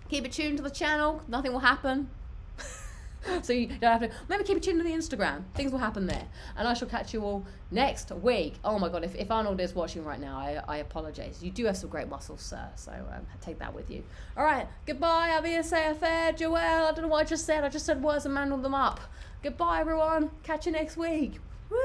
Keep it tuned to the channel. Nothing will happen. So you don't have to. Maybe keep it tuned to the Instagram. Things will happen there. And I shall catch you all next week. Oh my God, if Arnold is watching right now, I apologize. You do have some great muscles, sir. So take that with you. All right. Goodbye. I'll be a affair. Joelle. I don't know what I just said. I just said words and mangled them up. Goodbye, everyone. Catch you next week. Woo!